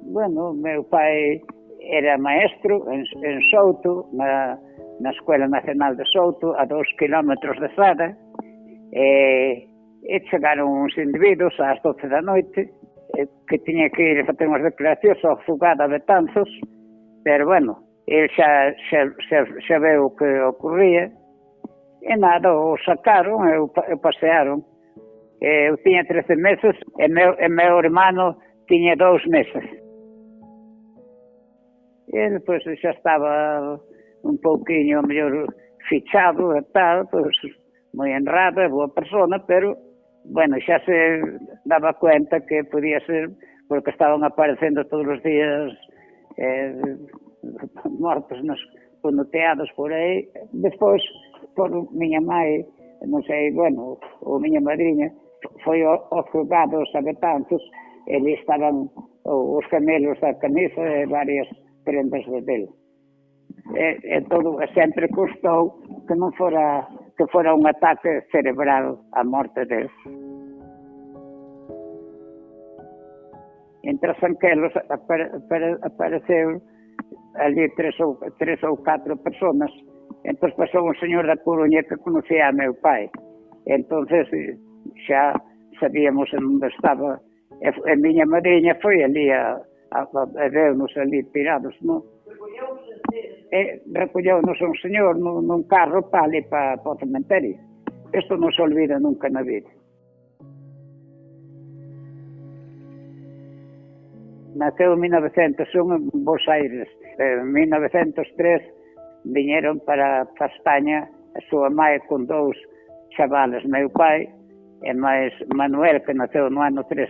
Bueno, meu pai era maestro en Souto, na Escola Nacional de Souto, a 2 kilómetros de Sada, e chegaron uns individuos ás 12 da noite, que tiña que ir a facer unhas declaracións ao xulgado de Betanzos, pero, bueno, ele xa veu o que ocurría, e nada, o sacaron e o pasearon. Eu tiña 13 meses e meu hermano tiña 2 meses. Ele, pois, xa estaba un pouquinho mellor fichado e tal, pois moi honrado, boa persona, pero, bueno, xa se daba cuenta que podía ser porque estaban aparecendo todos os días mortos ponoteados por aí. Despois, por miña mãe, non sei, bueno, ou miña madriña, foi aos juzgados a Betanzos, e ali estaban os camelos da camisa e varias prendas dele. E todo sempre custou que non fora un ataque cerebral a morte dele. En Trasanquelos apareceu ali 3 ou 4 personas. Entón pasou un señor da Coruña que conocía a meu pai. Entonces xa sabíamos onde estaba. E miña madriña foi ali a vernos ali tirados, non? Recolleunos un señor nun carro para ali para o cementerio. Isto non se olvida nunca na vida. Naceu en 1901 en Bos Aires. En 1903 viñeron para España a súa mãe con 2 chavales, meu pai e máis Manuel, que naceu no ano 3.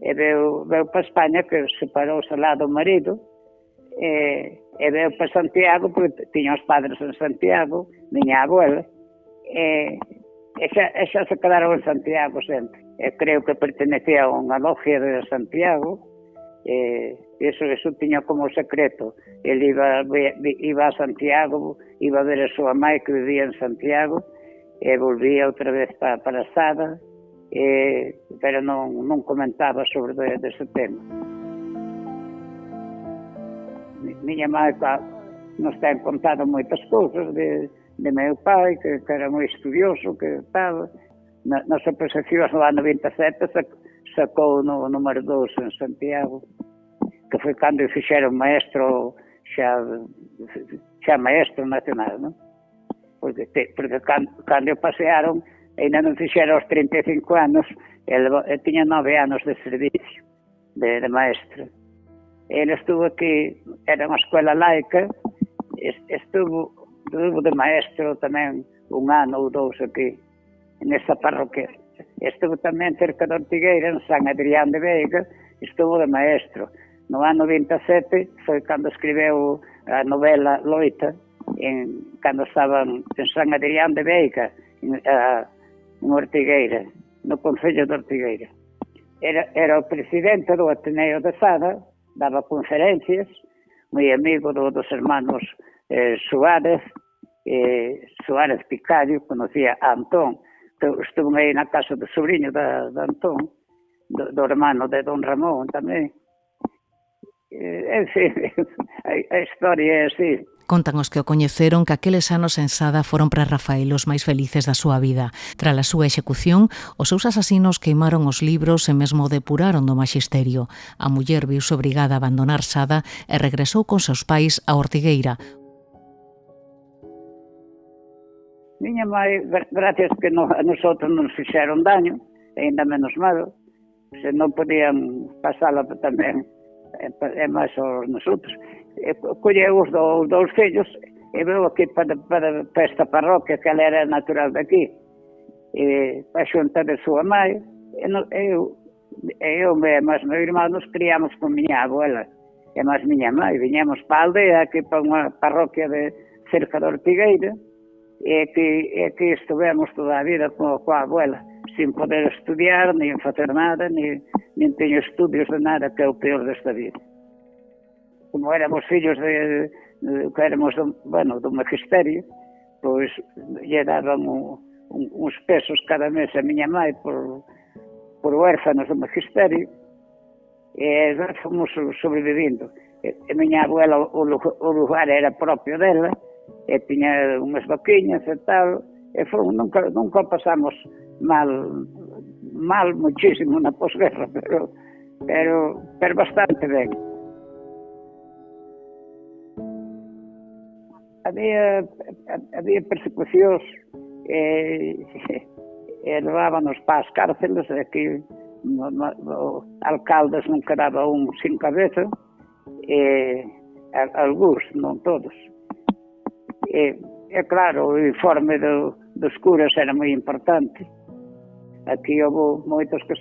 E veu para España, que separouse lá do marido, e veu para Santiago, porque tiña os padres en Santiago, miña abuela, e xa se quedaron en Santiago sempre. Creo que pertenecía a unha logia de Santiago, eso tiña como secreto. Ele iba a Santiago, iba a ver a súa mãe que vivía en Santiago, e volvía outra vez para Sada, pero non comentaba sobre ese tema. Miña mãe nos ten contado moitas cousas de meu pai, que era moi estudioso, que estaba nas oposicións no ano 27, sacou no número 2 en Santiago, que foi cando fixeron maestro, xa maestro nacional, non? Porque cando o pasearon, ainda non fixeron os 35 anos, ele tiña 9 anos de servicio de maestro. Ele estuvo aquí, era unha escola laica, estuvo de maestro tamén un ano ou 2 aquí, nesa parroquia. Estuvo tamén cerca de Ortigueira, en San Adrián de Veiga, estuvo de maestro. No ano 27 foi cando escribeu a novela Loita, cando estaban en San Adrián de Veiga, en Ortigueira, no Concello de Ortigueira. Era o presidente do Ateneo de Sada, daba conferencias, moi amigo dos hermanos Suárez Picario, conocía a Antón, que estuvo aí na casa do sobrinho de Antón, do hermano de Don Ramón tamén. En fin, a historia é así. Contan os que o coñeceron que aqueles anos en Sada foron para Rafael os máis felices da súa vida. Tras a súa execución, os seus asasinos queimaron os libros e mesmo depuraron do maxisterio. A muller viuse obrigada a abandonar Sada e regresou con seus pais a Ortigueira. Miña mãe, gracias que a nosotros nos fixeron daño, ainda menos malo, se non podían pasala tamén, é máis aos nosotros. Colleu os dous fillos e veu aquí para esta parroquia, que ela era natural daqui, a xunta de súa mãe, e eu e máis meu irmão nos criamos con miña abuela e máis miña mãe, viñamos para a aldea aquí para unha parroquia de cerca de Ortigueira, e que estivemos toda a vida coa abuela, sin poder estudiar, nin facer nada, nin teño estudios de nada, que é o peor desta vida. Como éramos fillos que éramos do magisterio, pois lle daban uns pesos cada mes a miña mãe por huérfanos do magisterio, e fomos sobrevivindo. A miña abuela, o lugar era propio dela, e tiña unhas vaquiñas e tal, e nunca pasamos mal muchísimo na posguerra, pero bastante ben. Había persecucións e levábanos para as cárceles, e aquí alcaldes non quedaba un sin cabeza, e algúns, non todos. E claro, o informe dos curas era moi importante. Aquí houve moitos que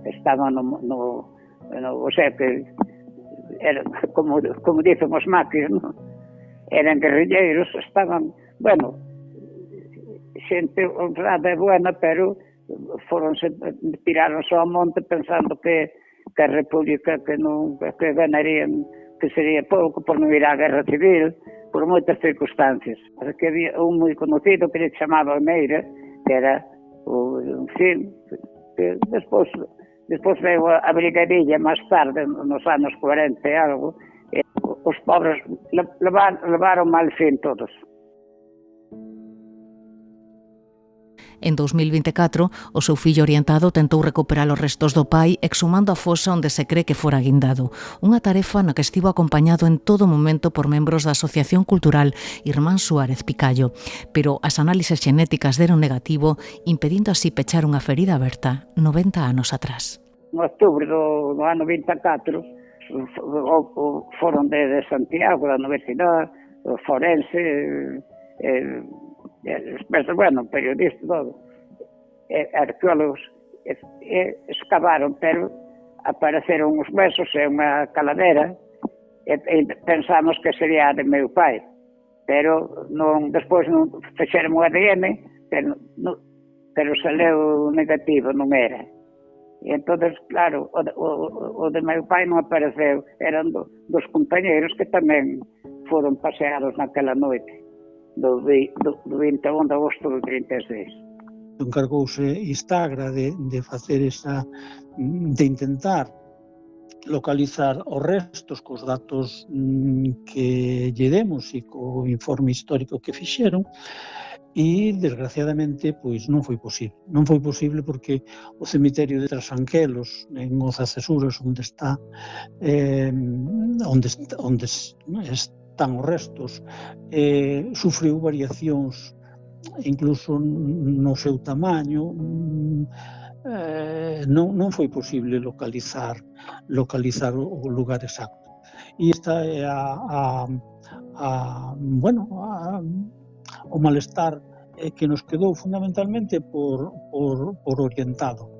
estaban o sea, que eran, como dicen os maquis, non? Eran guerrilleiros, estaban, bueno, xente honrada e buena, pero tiráronse ao monte pensando que a República que ganarían, que sería pouco por non ir á guerra civil, por moitas circunstancias. Que había un moi conocido que le chamaba Meira, que era en fin, que despois veio a brigadilla máis tarde, nos anos 40 e algo, e os pobres levaron mal fin todos. En 2024, o seu fillo orientado tentou recuperar os restos do pai exhumando a fosa onde se cree que fora guindado. Unha tarefa na que estivo acompañado en todo momento por membros da Asociación Cultural Irmán Suárez Picallo, pero as análises xenéticas deron negativo, impedindo así pechar unha ferida aberta 90 anos atrás. En outubro do ano 24 foron de Santiago, da Universidade, forense, periodistas, todo, arqueólogos, escavaron, pero apareceron uns huesos e unha calavera, e pensamos que sería de meu pai, pero despois non fixeron o ADN, pero saleu negativo, non era. E entón, claro, o de meu pai non apareceu, eran dos compañeros que tamén foron paseados naquela noite, do 21 de agosto do 36. Encargouse Istagra de facer de intentar localizar os restos cos datos que lle demos e co informe histórico que fixeron, e, desgraciadamente, pois non foi posible. Non foi posible porque o cemiterio de Trasanquelos, en Ozacesuras, onde están os restos, sufriu variacións incluso no seu tamaño. Non foi posible localizar o lugar exacto. E esta é o malestar que nos quedou fundamentalmente por orientado.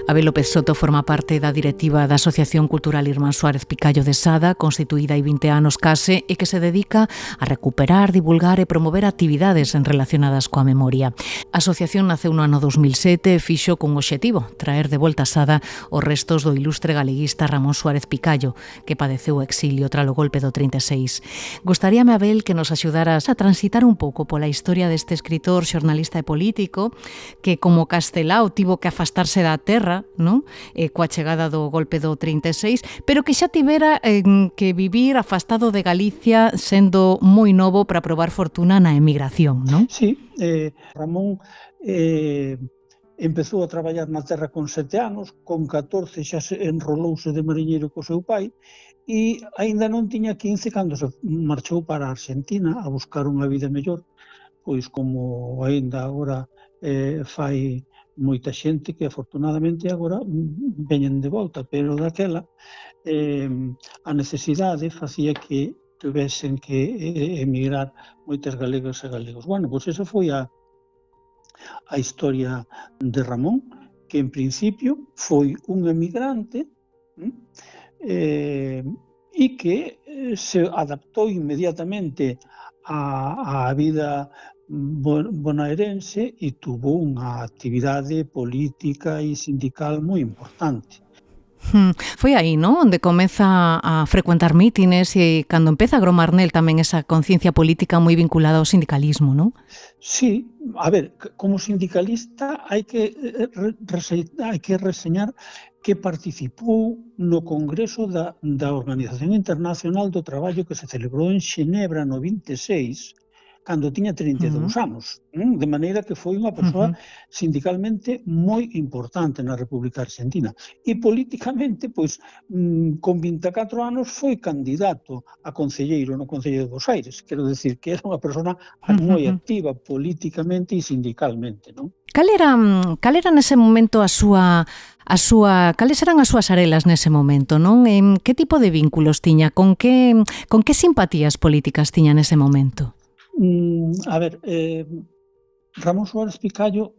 Abel López Soto forma parte da directiva da Asociación Cultural Irmán Suárez Picallo de Sada, constituída hai 20 anos case, e que se dedica a recuperar, divulgar e promover actividades relacionadas coa memoria. A asociación naceu no ano 2007 e fixo cun obxectivo, traer de volta a Sada os restos do ilustre galeguista Ramón Suárez Picallo, que padeceu o exilio tralo golpe do 36. Gostaríame, Abel, que nos axudaras a transitar un pouco pola historia deste escritor, xornalista e político que, como Castelao, tivo que afastarse da terra, non? Coa chegada do golpe do 36, pero que xa tivera que vivir afastado de Galicia sendo moi novo para probar fortuna na emigración, non? Sí, Ramón empezou a traballar na terra con 7 anos, con 14 xa se enrolouse de mariñeiro co seu pai e aínda non tiña 15 cando se marchou para a Argentina a buscar unha vida mellor, pois como aínda agora fai moita xente que afortunadamente agora veñen de volta, pero daquela a necesidade facía que tuvesen que emigrar moitas galegas e galegos. Bueno, pois esa foi a historia de Ramón, que en principio foi un emigrante e que se adaptou inmediatamente á vida bonaerense e tuvo unha actividade política e sindical moi importante. Foi aí, non? Onde comeza a frecuentar mítines e cando empeza a gromar nel tamén esa conciencia política moi vinculada ao sindicalismo, non? Sí, a ver, como sindicalista hai que reseñar que participou no Congreso da Organización Internacional do Traballo que se celebrou en Xenebra no 26, cando tiña 32 anos, de maneira que foi unha persoa sindicalmente moi importante na República Argentina. E políticamente, pois, con 24 anos foi candidato a concelleiro no Concello de Bos Aires, quero decir que era unha persona moi activa políticamente e sindicalmente, non? Cal era nese momento cales eran as súas arelas nese momento, non? Que tipo de vínculos tiña? Con que simpatías políticas tiña nese momento? A ver, Ramón Suárez Picallo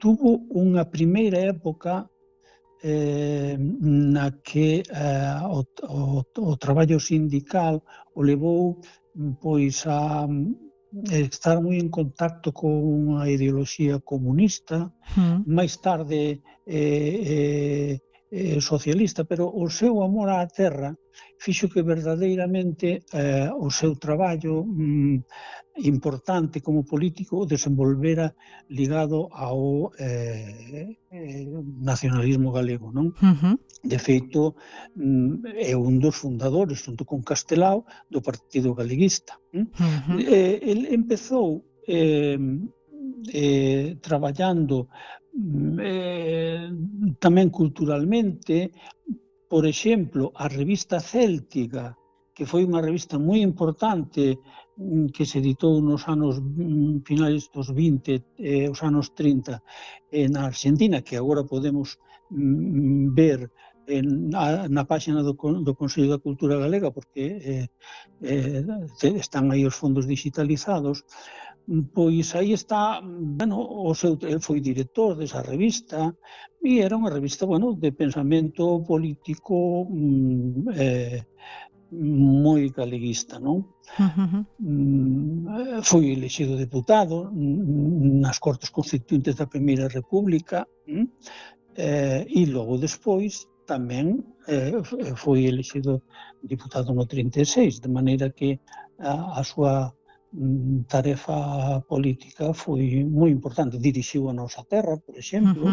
tuvo unha primeira época na que o traballo sindical o levou pois a estar moi en contacto con a ideoloxía comunista, máis tarde socialista, pero o seu amor á terra fixo que verdadeiramente o seu traballo importante como político desenvolvera ligado ao nacionalismo galego, non? De feito, é un dos fundadores, junto con Castelao, do Partido Galeguista. El empezou traballando tamén culturalmente. Por exemplo, a revista Céltica, que foi unha revista moi importante que se editou nos anos finais dos 20 e os anos 30 na Argentina, que agora podemos ver na páxina do Consello da Cultura Galega, porque están aí os fondos digitalizados. Pois aí está, el foi director desa revista e era unha revista, de pensamento político moi galeguista, non? Foi elexido deputado nas Cortes Constituintes da Primeira República e logo despois tamén foi elexido diputado no 36, de maneira que a súa tarefa política foi moi importante. Dirixiu a Nosa Terra, por exemplo,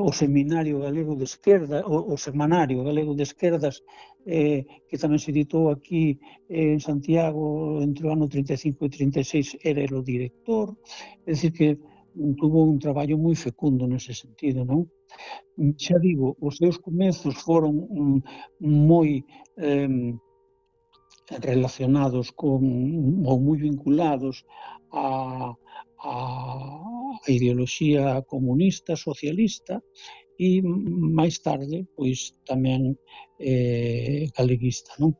o Seminario Galego de Esquerda, o Semanario Galego de Esquerdas, que tamén se editou aquí en Santiago entre o ano 35 e 36, era o director. É dicir, que tuvo un traballo moi fecundo nese sentido, non? Xa digo, os seus comezos foron moi relacionados con, ou moi vinculados a ideoloxía comunista, socialista, e máis tarde, pois, tamén galeguista, non?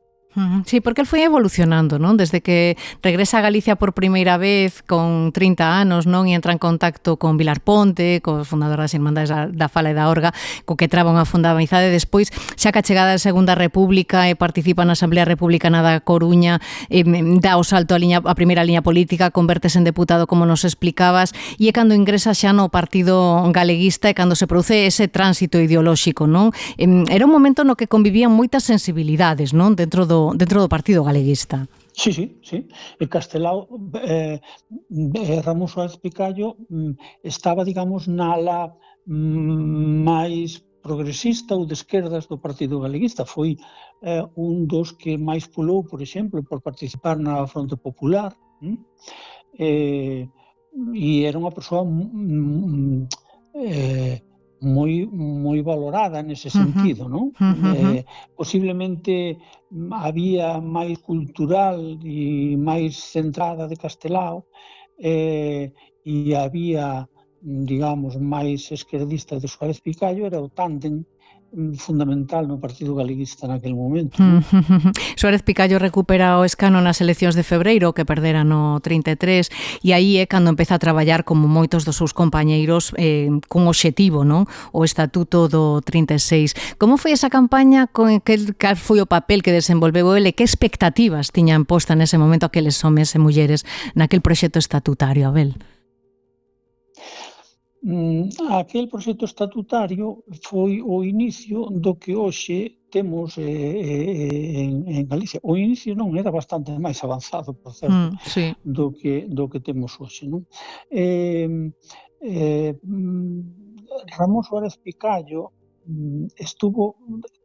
Sí, porque el foi evolucionando, non? Desde que regresa a Galicia por primeira vez con 30 anos, non? E entra en contacto con Vilar Ponte, co fundador das Irmandades da Fala e da Orga, co que traba unha fonda amizade. Despois, xa que a chegada da Segunda República e participa na Asamblea Republicana da Coruña, dá o salto a primeira liña política, convertese en deputado, como nos explicabas, e é cando ingresa xa no Partido Galeguista e cando se produce ese tránsito ideolóxico, non? Era un momento no que convivían moitas sensibilidades, non? Dentro do Partido Galeguista. Sí. E Castelao, Ramón Suárez Picallo estaba, digamos, na ala máis progresista ou de esquerdas do Partido Galeguista. Foi un dos que máis pulou, por exemplo, por participar na Fronte Popular, e era unha persoa moi valorada nese sentido, non? Posiblemente había máis cultural e máis centrada de Castelao, e había, digamos, máis esquerdista de Suárez Picallo. Era o tándem fundamental no Partido Galeguista naquele momento. Suárez Picallo recupera o escano nas eleccións de febreiro, que perdera no 33, e aí é cando empeza a traballar, como moitos dos seus compañeiros, con obxectivo, non? O Estatuto do 36. Como foi esa campaña? Cal foi o papel que desenvolveu ele? Que expectativas tiñan posta nese momento aqueles homes e mulleres naquel proxecto estatutario, Abel? Aquel proxecto estatutario foi o inicio do que hoxe temos en Galicia. O inicio non era bastante máis avanzado, por certo, do que temos hoxe, non? Ramón Suárez Picallo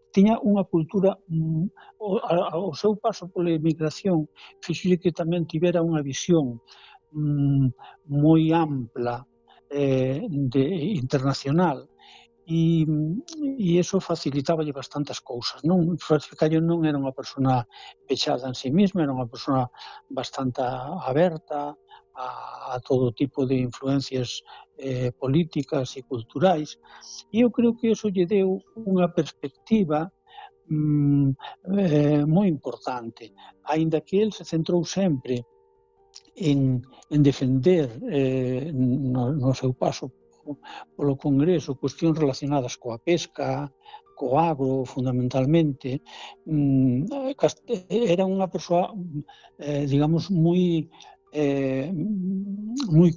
tiña unha cultura, o seu paso pola emigración fixolle que tamén tivera unha visión moi ampla internacional, e iso facilitaballe bastantes cousas, non? Suárez Picallo non era unha persona pechada en sí mesma, era unha persona bastante aberta a todo tipo de influencias políticas e culturais, e eu creo que iso lle deu unha perspectiva moi importante, aínda que el se centrou sempre en defender no seu paso polo Congreso cuestións relacionadas coa pesca, co agro, fundamentalmente. Era unha persoa, digamos, moi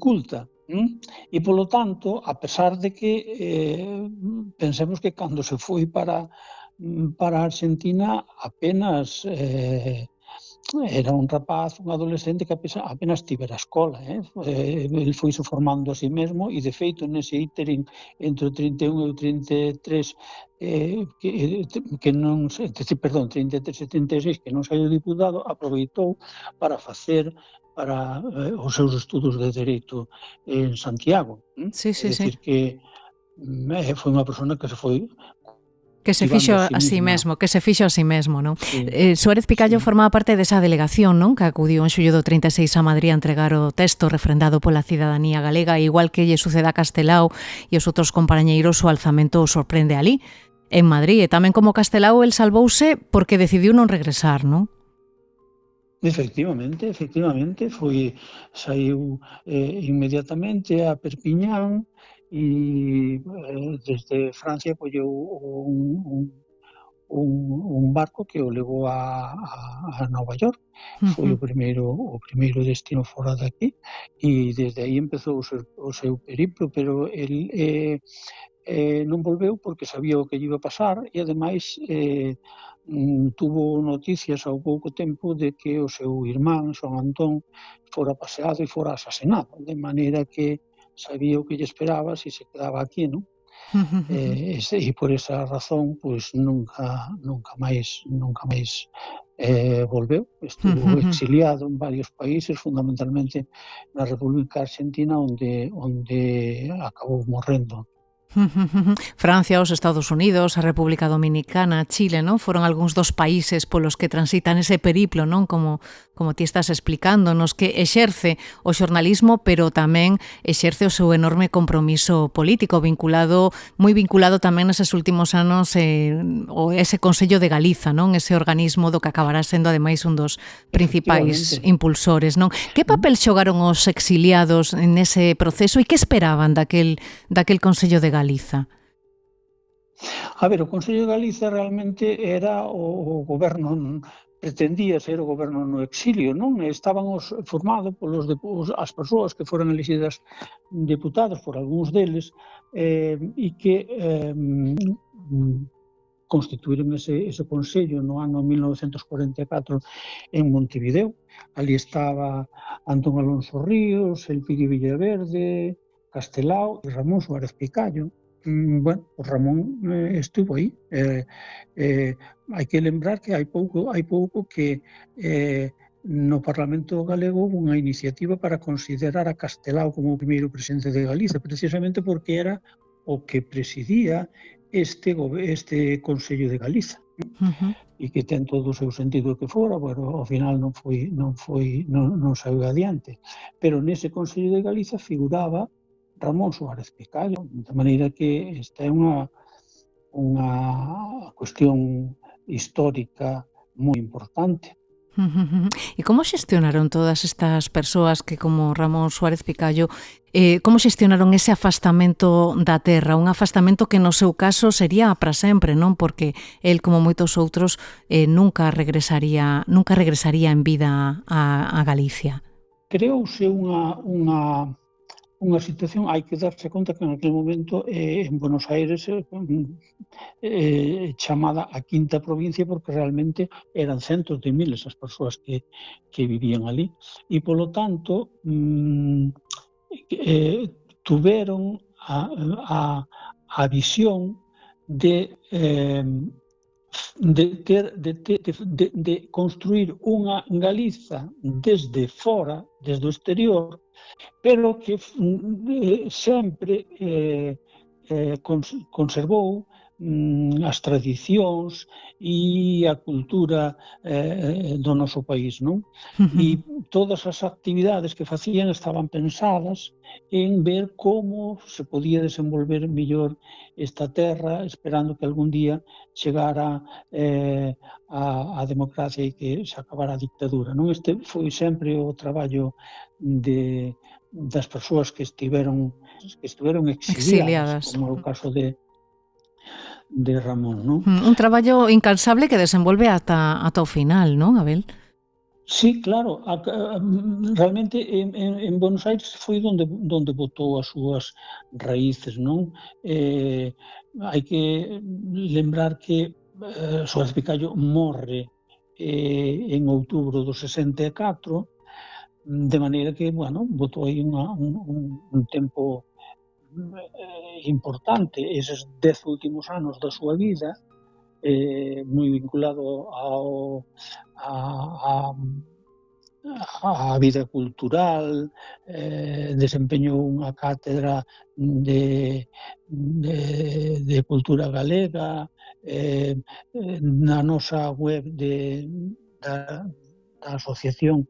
culta, e, polo tanto, a pesar de que pensemos que cando se foi para Argentina apenas era un rapaz, un adolescente que apenas tivera a escola. El foise formando a si mesmo, e de feito nese ínterin entre o 31 e o 33 que non, perdón, 33 e 36, que non saiu diputado, aproveitou para facer os seus estudos de Dereito en Santiago. É dicir, que foi unha persona que se foi que se fixo a si mesmo, non? Suárez Picallo formaba parte desa delegación, non? Que acudiu en xullo do 36 a Madrid a entregar o texto refrendado pola cidadanía galega, igual que lle suceda a Castelao e os outros compañeiros, o alzamento o sorprende ali, en Madrid. E tamén como Castelao, el salvouse porque decidiu non regresar, non? Efectivamente, saiu inmediatamente a Perpiñán, e desde Francia colleu un barco que o levou a Nova York. Foi o primeiro destino fora daqui, e desde aí empezou o seu periplo, pero el non volveu porque sabía o que lle iba a pasar e, ademais, tuvo noticias ao pouco tempo de que o seu irmán, Son Antón, fora paseado e fora asasinado, de maneira que sabía o que lle esperaba se se quedaba aquí, non? E por esa razón, pois nunca máis volveu. Estuvo exiliado en varios países, fundamentalmente na República Argentina, onde acabou morrendo. Francia, os Estados Unidos, a República Dominicana, Chile, non? Foron algúns dos países polos que transitan ese periplo, non? Como ti estás explicando, nos que exerce o xornalismo, pero tamén exerce o seu enorme compromiso político, moi vinculado tamén neses últimos anos ese Consello de Galiza, non? Ese organismo do que acabará sendo ademais un dos principais impulsores, non? Que papel xogaron os exiliados nese proceso e que esperaban daquel Consello de Galiza? A ver, o Consello de Galiza realmente era o goberno, pretendía ser o goberno no exilio, non? Estaban formados as persoas que foran elegidas deputados por algúns deles e que constituíron ese Consello no ano 1944 en Montevideo. Ali estaba Antón Alonso Ríos, Elpidio Villaverde, Castelao e Ramón Suárez Picallo. Bueno, o Ramón estuvo aí. Hai que lembrar que hai pouco que no Parlamento Galego houve unha iniciativa para considerar a Castelao como o primeiro presidente de Galiza, precisamente porque era o que presidía este Consello de Galiza. E que ten todo o seu sentido que fora, pero ao final non saiu adiante. Pero nese Consello de Galiza figuraba Ramón Suárez Picallo, de maneira que esta é unha cuestión histórica moi importante. E como xestionaron todas estas persoas que, como Ramón Suárez Picallo, como xestionaron ese afastamento da terra? Un afastamento que no seu caso sería para sempre, non? Porque el, como moitos outros, nunca regresaría en vida a Galicia. Creouse unha situación, hai que darse conta que en aquel momento en Buenos Aires chamada a quinta provincia porque realmente eran centos de miles as persoas que vivían ali e polo tanto tuveron a visión de construir unha Galiza desde fora, desde o exterior, pero que sempre conservou as tradicións e a cultura do noso país, non? E todas as actividades que facían estaban pensadas en ver como se podía desenvolver mellor esta terra, esperando que algún día chegara a democracia e que se acabara a dictadura, non? Este foi sempre o traballo das persoas que estiveron exiliadas, como é o caso de Ramón, non? Un traballo incansable que desenvolve ata o final, non, Abel? Sí, claro. Realmente en Buenos Aires foi onde botou as súas raíces, non? Hai que lembrar que Suárez Picallo morre en outubro do 64, de maneira que, bueno, botou aí un tempo importante, eses 10 últimos anos da súa vida, moi vinculado á vida cultural, desempeñou unha cátedra de cultura galega, na nosa web da asociación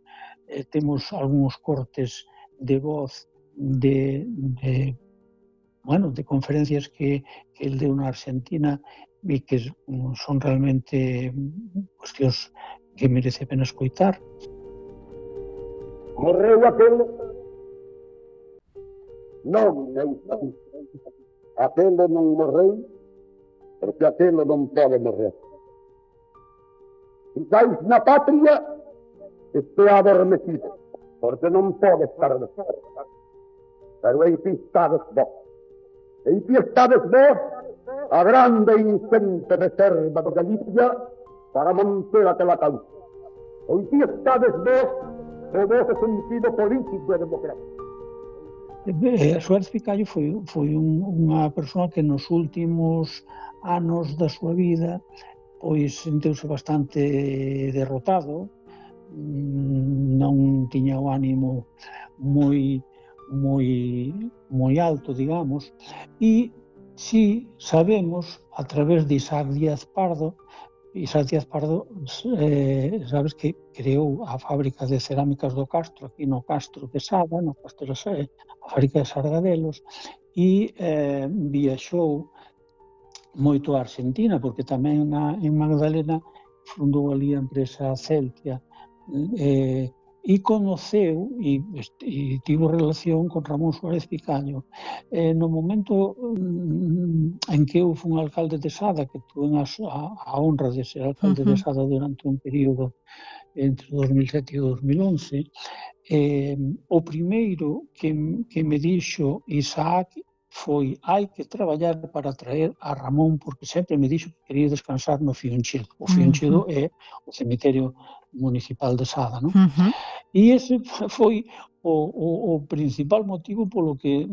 temos algúns cortes de voz de conferencias que el deu na Argentina e que son realmente cuestións que merece a pena escoitar. Morreu aquel? Non, aquel non morreu porque aquel non pode morrer. Quizás na patria estou adormecido porque non pode estar de fora, pero en que estades vos? E aquí estades vos, a grande e ingente reserva de Galicia, para manter aquela causa. E aquí estades vos, o vosso sentido político e democrático. Suárez Picallo foi unha persoa que nos últimos anos da súa vida pois senteuse bastante derrotado, non tiña o ánimo moi alto, digamos, e si sabemos, a través de Isaac Díaz Pardo, sabes que creou a fábrica de cerámicas do Castro, aquí no Castro de Sada, a fábrica de Sargadelos, e viaxou moito a Argentina, porque tamén en Magdalena fundou ali a empresa Celtia, e conoceu e tivo relación con Ramón Suárez Picallo. No momento en que eu fui alcalde de Sada, que tuve a honra de ser alcalde de Sada durante un período entre 2007 e 2011, o primeiro que me dixo Isaac foi: hai que traballar para traer a Ramón, porque sempre me dixo que quería descansar no Fionchedo. O Fionchedo é o cemiterio municipal de Sada, non? E ese foi o principal motivo polo que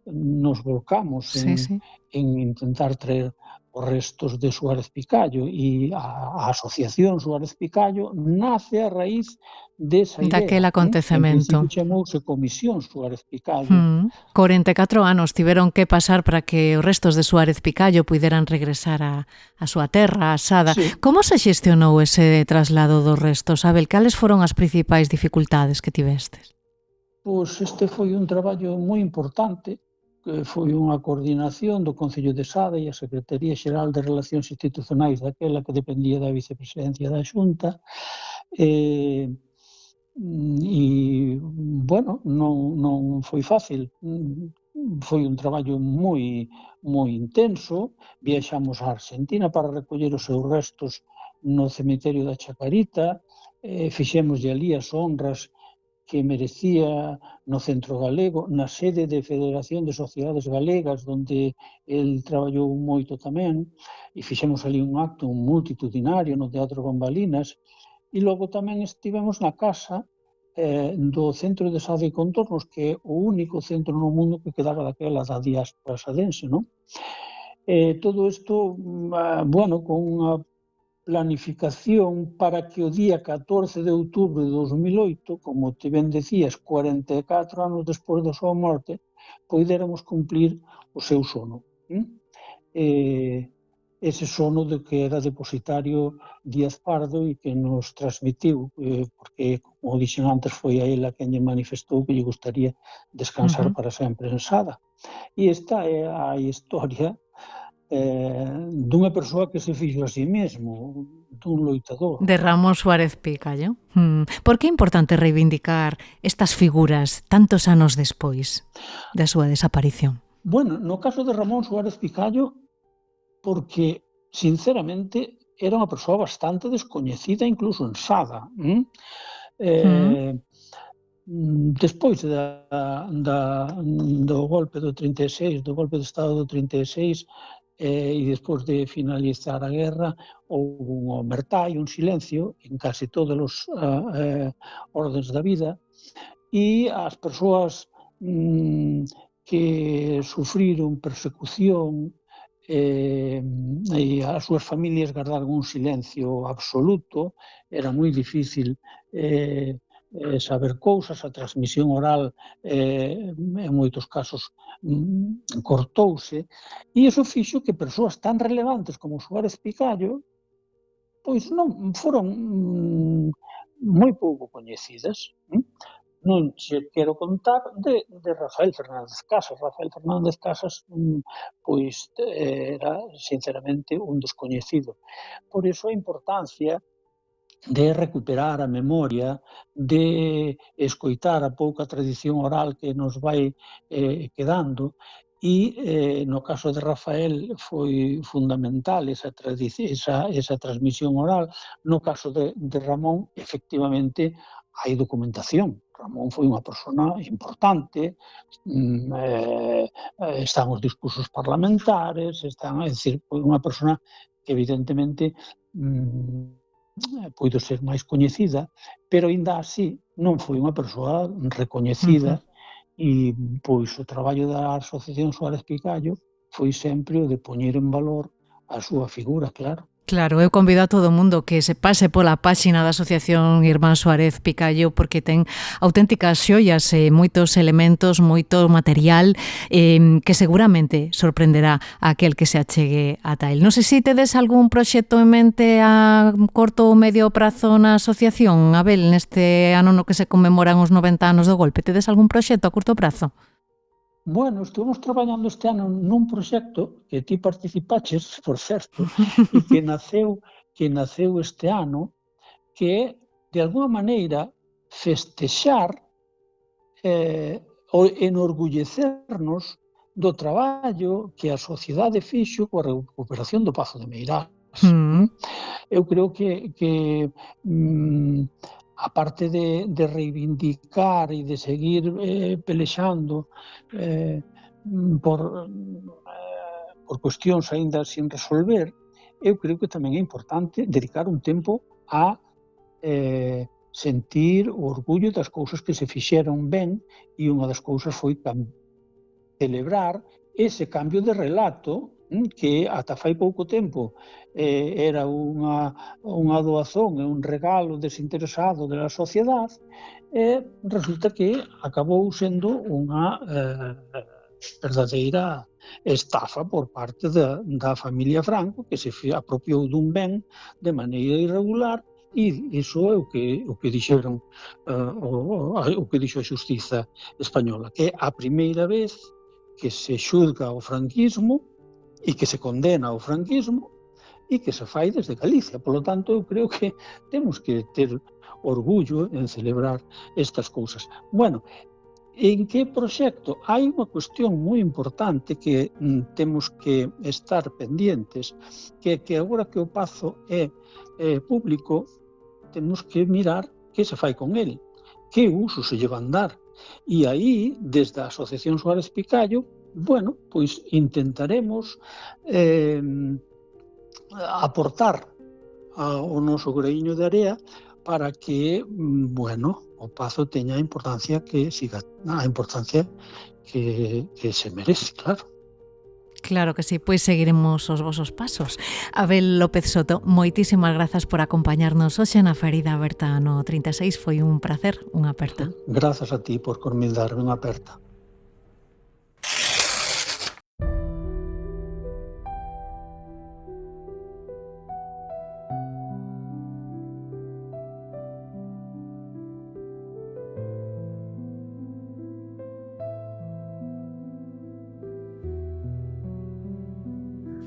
nos volcamos en intentar traer os restos de Suárez Picallo, e a asociación Suárez Picallo nace a raíz desa idea. Daquel acontecemento. En principio chamouse Comisión Suárez Picallo. 44 anos tiveron que pasar para que os restos de Suárez Picallo puideran regresar a súa terra, a Sada. Como se xestionou ese traslado dos restos? Abel, cales foron as principais dificultades que tivestes? Pois este foi un traballo moi importante, que foi unha coordinación do Concello de Sada e a Secretaría Xeral de Relacións Institucionais daquela que dependía da Vicepresidencia da Xunta, e, bueno, non foi fácil. Foi un traballo moi intenso. Viaxamos a Argentina para recoller os seus restos no cemiterio da Chacarita, fixémoslle ali as honras que merecía no Centro Galego, na sede de Federación de Sociedades Galegas, onde el traballou moito tamén, e fixemos ali un acto multitudinario no Teatro Bambalinas, e logo tamén estivemos na casa do Centro de Sada e Contornos, que é o único centro no mundo que quedaba daquela da diáspora sadense, non? Todo isto, bueno, con unha planificación para que o día 14 de outubro de 2008, como te ben decías, 44 anos despois da súa morte, poidéramos cumplir o seu sono. Ese sono de que era depositario Díaz Pardo e que nos transmitiu, porque, como dixen antes, foi a ela quen lle manifestou que lle gustaría descansar para sempre en Sada. E esta é a historia dunha persoa que se fixo a si mesmo, dun loitador. De Ramón Suárez Picallo. Por que é importante reivindicar estas figuras tantos anos despois da súa desaparición? Bueno, no caso de Ramón Suárez Picallo, porque, sinceramente, era unha persoa bastante descoñecida incluso en Sada. Despois do golpe do 36, do golpe de Estado do 36, e despois de finalizar a guerra, houve un omertá e un silencio en case todos os ordens da vida, e as persoas que sufriron persecución e as súas familias guardaron un silencio absoluto. Era moi difícil saber cousas, a transmisión oral en moitos casos cortouse, e iso fixo que persoas tan relevantes como Suárez Picallo pois non foron moi pouco coñecidas. Non se quero contar de Rafael Fernández Casas. Rafael Fernández Casas pois era sinceramente un descoñecido. Por iso a importancia de recuperar a memoria, de escoitar a pouca tradición oral que nos vai quedando, e no caso de Rafael foi fundamental esa transmisión oral. No caso de Ramón, efectivamente, hai documentación. Ramón foi unha persona importante, están os discursos parlamentares, é dicir, foi unha persona que evidentemente puido ser máis coñecida, pero aínda así non foi unha persoa recoñecida e pois o traballo da Asociación Suárez Picallo foi sempre o de poñer en valor a súa figura, claro. Claro, eu convido a todo o mundo que se pase pola páxina da Asociación Irmán Suárez Picallo porque ten auténticas xoias e moitos elementos, moito material que seguramente sorprenderá a aquel que se achegue ata el. Non sei se tedes algún proxecto en mente a corto ou medio prazo na asociación, Abel, neste ano no que se conmemoran os 90 anos do golpe. Tedes algún proxecto a curto prazo? Bueno, estuvemos traballando este ano nun proxecto que ti participaches, por certo, e que naceu este ano, que é, de alguma maneira, festexar ou enorgullecernos do traballo que a sociedade fixo coa recuperación do Pazo de Meirás. Eu creo que a parte de reivindicar e de seguir pelexando por cuestións aínda sin resolver, eu creo que tamén é importante dedicar un tempo a sentir o orgullo das cousas que se fixeron ben, e unha das cousas foi celebrar ese cambio de relato que ata fai pouco tempo era unha doazón e un regalo desinteresado da sociedade, e resulta que acabou sendo unha verdadeira estafa por parte da familia Franco, que se apropiou dun ben de maneira irregular, e iso é o que dixeron o que dixo a xustiza española, que é a primeira vez que se xulga o franquismo e que se condena o franquismo e que se fai desde Galicia. Por lo tanto, eu creo que temos que ter orgullo en celebrar estas cousas. Bueno, en que proxecto? Hai unha cuestión moi importante que temos que estar pendientes, que agora que o Pazo é público, temos que mirar que se fai con ele, que uso se lle van dar. E aí, desde a Asociación Suárez Picallo, bueno, pois intentaremos aportar o noso graíño de area para que, bueno, o Pazo teña a importancia que siga, a importancia que se merece, claro. Claro que sí, pois seguiremos os vosos pasos. Abel López Soto, moitísimas grazas por acompañarnos hoxe na Ferida Aberta no 36. Foi un prazer, unha aperta. Grazas a ti por convidarme, unha aperta.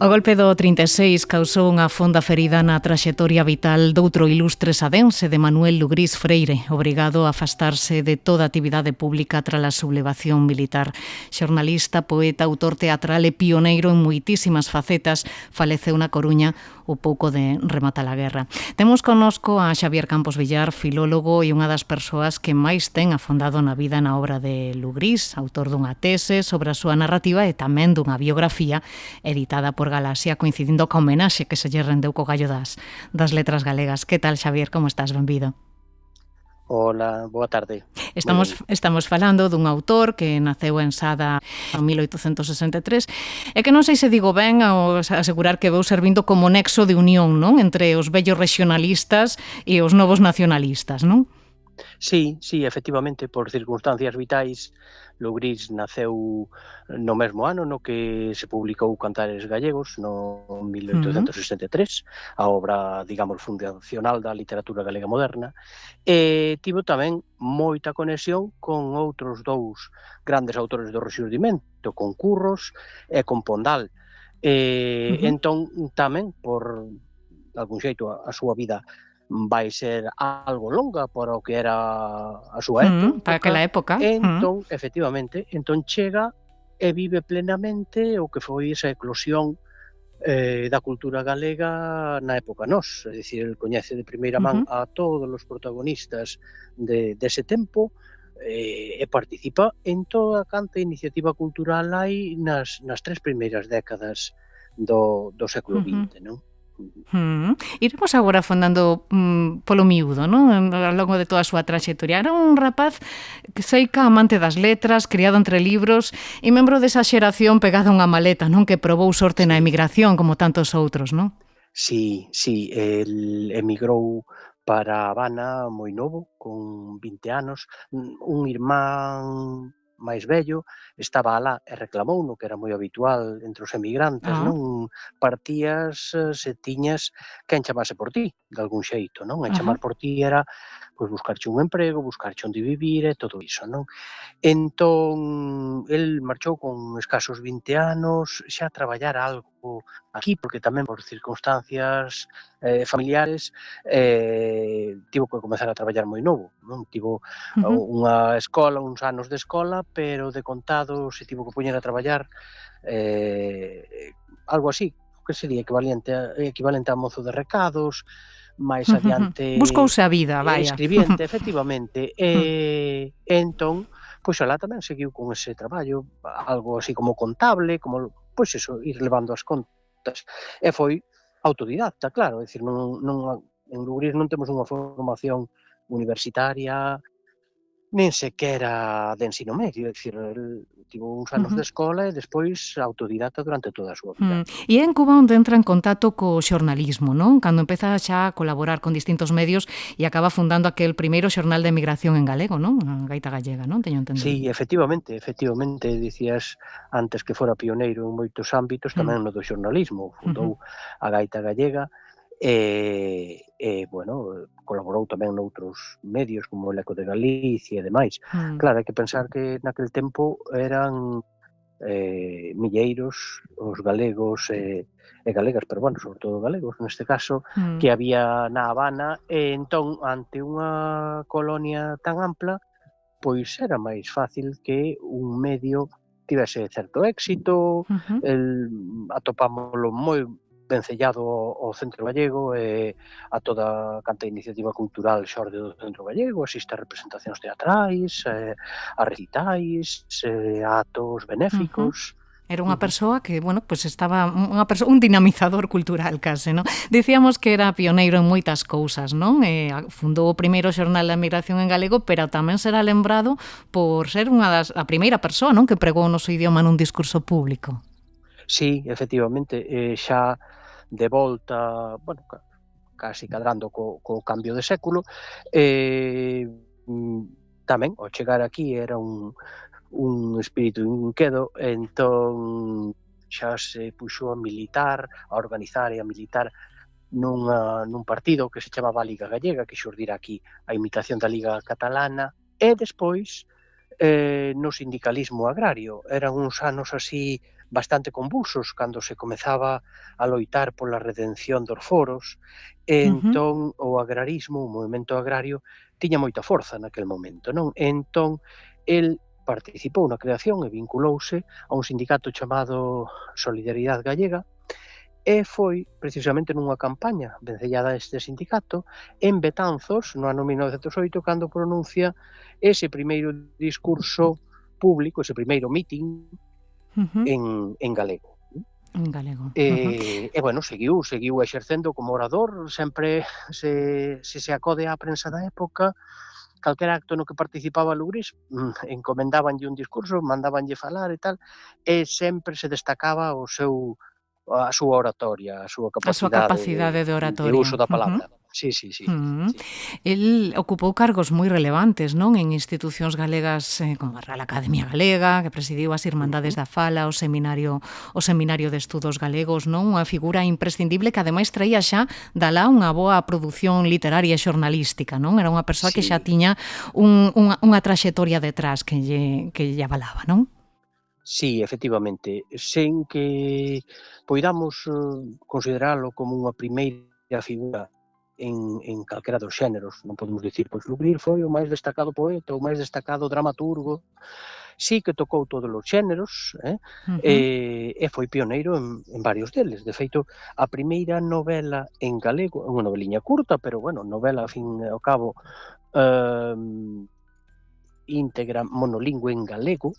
O golpe do 36 causou unha fonda ferida na traxectoria vital doutro ilustre sadense, de Manuel Lugrís Freire, obrigado a afastarse de toda actividade pública tras a sublevación militar. Xornalista, poeta, autor teatral e pioneiro en moitísimas facetas, faleceu na Coruña o pouco de rematar a guerra. Temos connosco a Xavier Campos Villar, filólogo e unha das persoas que máis ten afondado na vida na obra de Lugrís, autor dunha tese sobre a súa narrativa e tamén dunha biografía editada por Galaxia, coincidindo co homenaxe que se lle rendeu co gallo das letras galegas. Que tal, Xavier? Como estás? Benvido. Hola, boa tarde. Estamos falando dun autor que naceu en Sada en 1863 e que non sei se digo ben ao asegurar que veu servindo como nexo de unión, non, entre os vellos regionalistas e os novos nacionalistas, non? Sí, efectivamente, por circunstancias vitais, Lugrís naceu no mesmo ano no que se publicou Cantares Gallegos, no 1863, a obra, digamos, fundacional da literatura galega moderna, e tivo tamén moita conexión con outros dous grandes autores do Rexurdimento, con Curros e con Pondal. Entón, tamén, por algún xeito, a súa vida vai ser algo longa para o que era a súa época. Para aquela época. Entón, efectivamente, chega e vive plenamente o que foi esa eclosión da cultura galega na época nós. É dicir, el coñece de primeira man a todos os protagonistas dese tempo, e participa en toda canta iniciativa cultural hai nas 3 primeiras décadas do século XX, non? Iremos agora afondando polo miúdo, non? Ao longo de toda a súa traxectoria. Era un rapaz que seica amante das letras, criado entre libros e membro desa xeración pegada a unha maleta, non? Que probou sorte na emigración, como tantos outros, non? Sí, el emigrou para Habana moi novo, con 20 anos. Un irmán máis vello estaba alá e reclamouno, que era moi habitual entre os emigrantes, non? Partías se tiñas quen chamase por ti, de algún xeito, non? E chamar por ti era pois buscarche un emprego, buscarche onde vivir e todo iso, non? Entón, el marchou con escasos 20 anos, xa a traballar algo aquí, porque tamén por circunstancias familiares tivo que comezar a traballar moi novo, non? Tivo unha escola, uns anos de escola, pero de contado se tivo que poñer a traballar algo así, que sería equivalente a mozo de recados, máis adiante buscouse a vida, vaya. Escribiente, efectivamente, e entón pois alá tamén seguiu con ese traballo, algo así como contable, como, pois eso, ir levando as contas, e foi autodidacta, claro, é dicir, en Lugrís non temos unha formación universitaria, nin sequera de ensino medio, é dicir, tivo uns anos de escola e despois autodidacta durante toda a súa vida. E é en Cuba onde entra en contacto co xornalismo, non? Cando empeza xa a colaborar con distintos medios e acaba fundando aquel primeiro xornal de emigración en galego, non? A Gaita Gallega, non? Teño entendido. Sí, efectivamente, dicías antes que fora pioneiro en moitos ámbitos, tamén no do xornalismo, fundou a Gaita Gallega, e bueno, colaborou tamén noutros medios como o Eco de Galicia e demais. Claro, hai que pensar que naquel tempo eran milleiros os galegos e galegas, pero bueno, sobre todo galegos neste caso, que había na Habana, e entón, ante unha colonia tan ampla, pois era máis fácil que un medio tivese certo éxito, atopámoslo moi vencellado ao centro gallego e a toda canta iniciativa cultural xorde do centro gallego, asiste a representacións teatrais, a recitais, a atos benéficos. Era unha persoa que, bueno, pues estaba un dinamizador cultural case, non? Dicíamos que era pioneiro en moitas cousas, non? Fundou o primeiro xornal da emigración en galego, pero tamén será lembrado por ser a primeira persoa, non, que pregou o noso idioma nun discurso público. Sí, efectivamente, xa de volta, bueno, casi cadrando co cambio de século, tamén, ao chegar aquí, era un espírito inquedo, entón xa se puxo a militar, a organizar e a militar nun partido que se chamaba Liga Gallega, que xurdira aquí a imitación da Liga Catalana, e despois no sindicalismo agrario. Eran uns anos así bastante convulsos, cando se comezaba a loitar pola redención dos foros, e entón o agrarismo, o movemento agrario, tiña moita forza naquel momento, non? Entón, el participou na creación e vinculouse a un sindicato chamado Solidaridade Gallega, e foi precisamente nunha campaña vencellada a este sindicato en Betanzos, no ano 1908, cando pronuncia ese primeiro discurso público, ese primeiro meeting en galego. En galego. E bueno, seguiu exercendo como orador, sempre se acode á prensa da época, calquera acto no que participaba Lugrís, encomendábanlle un discurso, mandábanlle falar e tal, e sempre se destacaba a súa oratoria, a súa capacidade de oratoria, de uso da palabra. Sí. El ocupou cargos moi relevantes, non? En institucións galegas como a Real Academia Galega, que presidiu as Irmandades da Fala, o Seminario de Estudos Galegos, non? Unha figura imprescindible que ademais traía xa dalá unha boa produción literaria e xornalística, non? Era unha persoa que xa tiña unha traxectoria detrás que lle avalaba, non? Sí, efectivamente, sen que poidamos consideralo como unha primeira figura en calquera dos xéneros, non podemos dicir, pois Lugrís foi o máis destacado poeta, o máis destacado dramaturgo, sí que tocou todos os xéneros, e foi pioneiro en varios deles. De feito, a primeira novela en galego, unha noveliña curta, pero, bueno, novela, ao fin e ao cabo, íntegra monolingüe en galego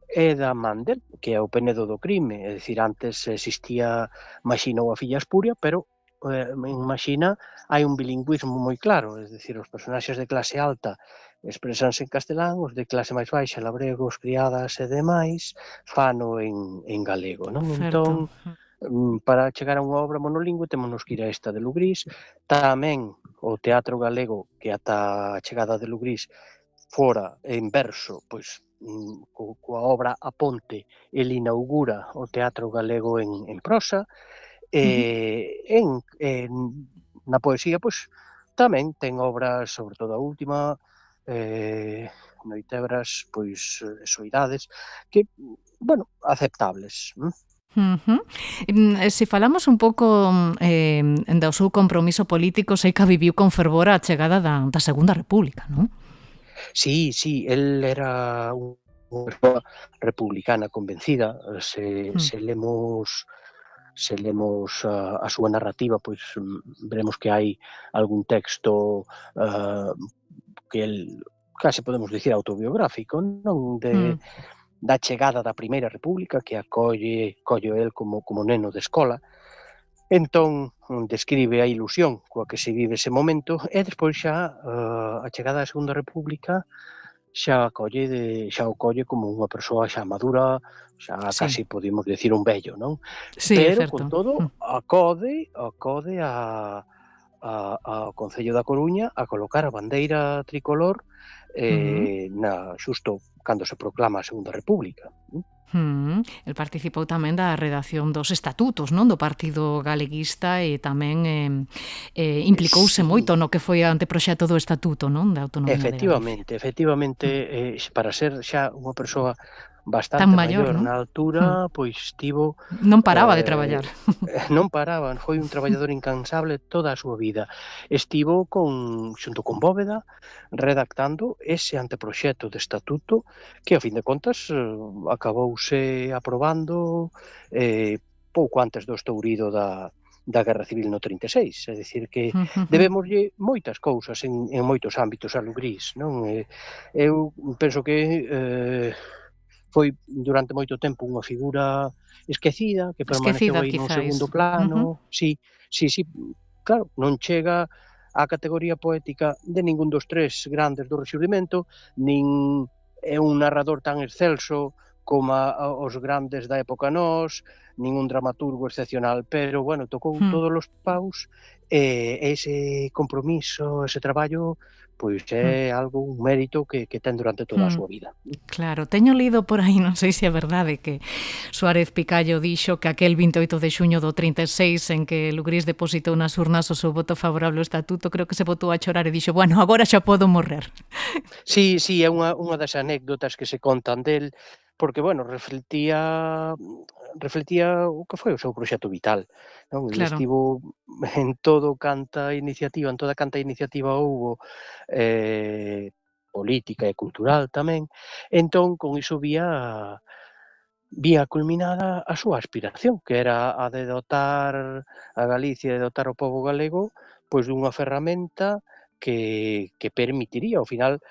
é da man del, que é o Penedo do crime, é dicir, antes existía Maxina ou a filla Espuria, pero en Maxina hai un bilingüismo moi claro, é dicir, os personaxes de clase alta expresanse en castelán, os de clase máis baixa, labregos, criadas e demais, fano en galego, non? Certo. Entón, para chegar a unha obra monolingüe temos que ir a esta de Lugrís, tamén o teatro galego, que ata a chegada de Lugrís fora en verso, pois coa obra A Ponte, el inaugura o teatro galego en prosa, na poesía, pois, tamén ten obras, sobre todo a última, Noitebras, pois, Soidades, que, bueno, aceptables. Se falamos un pouco do seu compromiso político, sei que a viviu con fervor a chegada da Segunda República, non? Sí, el era unha persoa republicana convencida. Se lemos a súa narrativa, pois veremos que hai algún texto que el case podemos dicir autobiográfico, non? Da chegada da Primeira República, que colle el como neno de escola. Entón, describe a ilusión coa que se vive ese momento, e despois xa a chegada da Segunda República xa o colle como unha persoa xa madura, xa casi podemos decir un vello, non? Sí, é Pero, certo. con todo, acode ao Concello da Coruña a colocar a bandeira tricolor xusto cando se proclama a Segunda República. El participou tamén da redacción dos estatutos, non, do Partido Galeguista, e tamén implicouse moito no que foi o anteproxecto do estatuto, non, da autonomía de Galicia. Efectivamente, para ser xa unha persoa bastante Tan maior, maior non? na altura, pois estivo... Non paraba de traballar. Non paraba, foi un traballador incansable toda a súa vida. Estivo xunto con Bóveda redactando ese anteproxecto de estatuto que, a fin de contas, acabouse aprobando pouco antes do estourido da Guerra Civil no 36, é dicir que debémoslle moitas cousas en moitos ámbitos a Lugrís, non? Eu penso que foi durante moito tempo unha figura esquecida, que permaneceu aí nun segundo plano. Sí, claro, non chega á categoría poética de ningún dos tres grandes do Rexurdimento, nin é un narrador tan excelso como os grandes da época nós, nin un dramaturgo excepcional, pero, bueno, tocou todos os paus, e ese compromiso, ese traballo, pois é algo, un mérito que ten durante toda a súa vida. Claro, teño lido por aí, non sei se é verdade, que Suárez Picallo dixo que aquel 28 de xuño do 36 en que Lugrís depositou nas urnas o seu voto favorable ao estatuto, creo que se botou a chorar e dixo, bueno, agora xa podo morrer. Sí, é unha das anécdotas que se contan del, porque, bueno, reflectía o que foi o seu proxecto vital, non? Ele estivo en toda canta iniciativa houbo, política e cultural tamén, entón, con iso vía culminada a súa aspiración, que era a de dotar a Galicia, de dotar o pobo galego, pois dunha ferramenta que permitiría, ao final,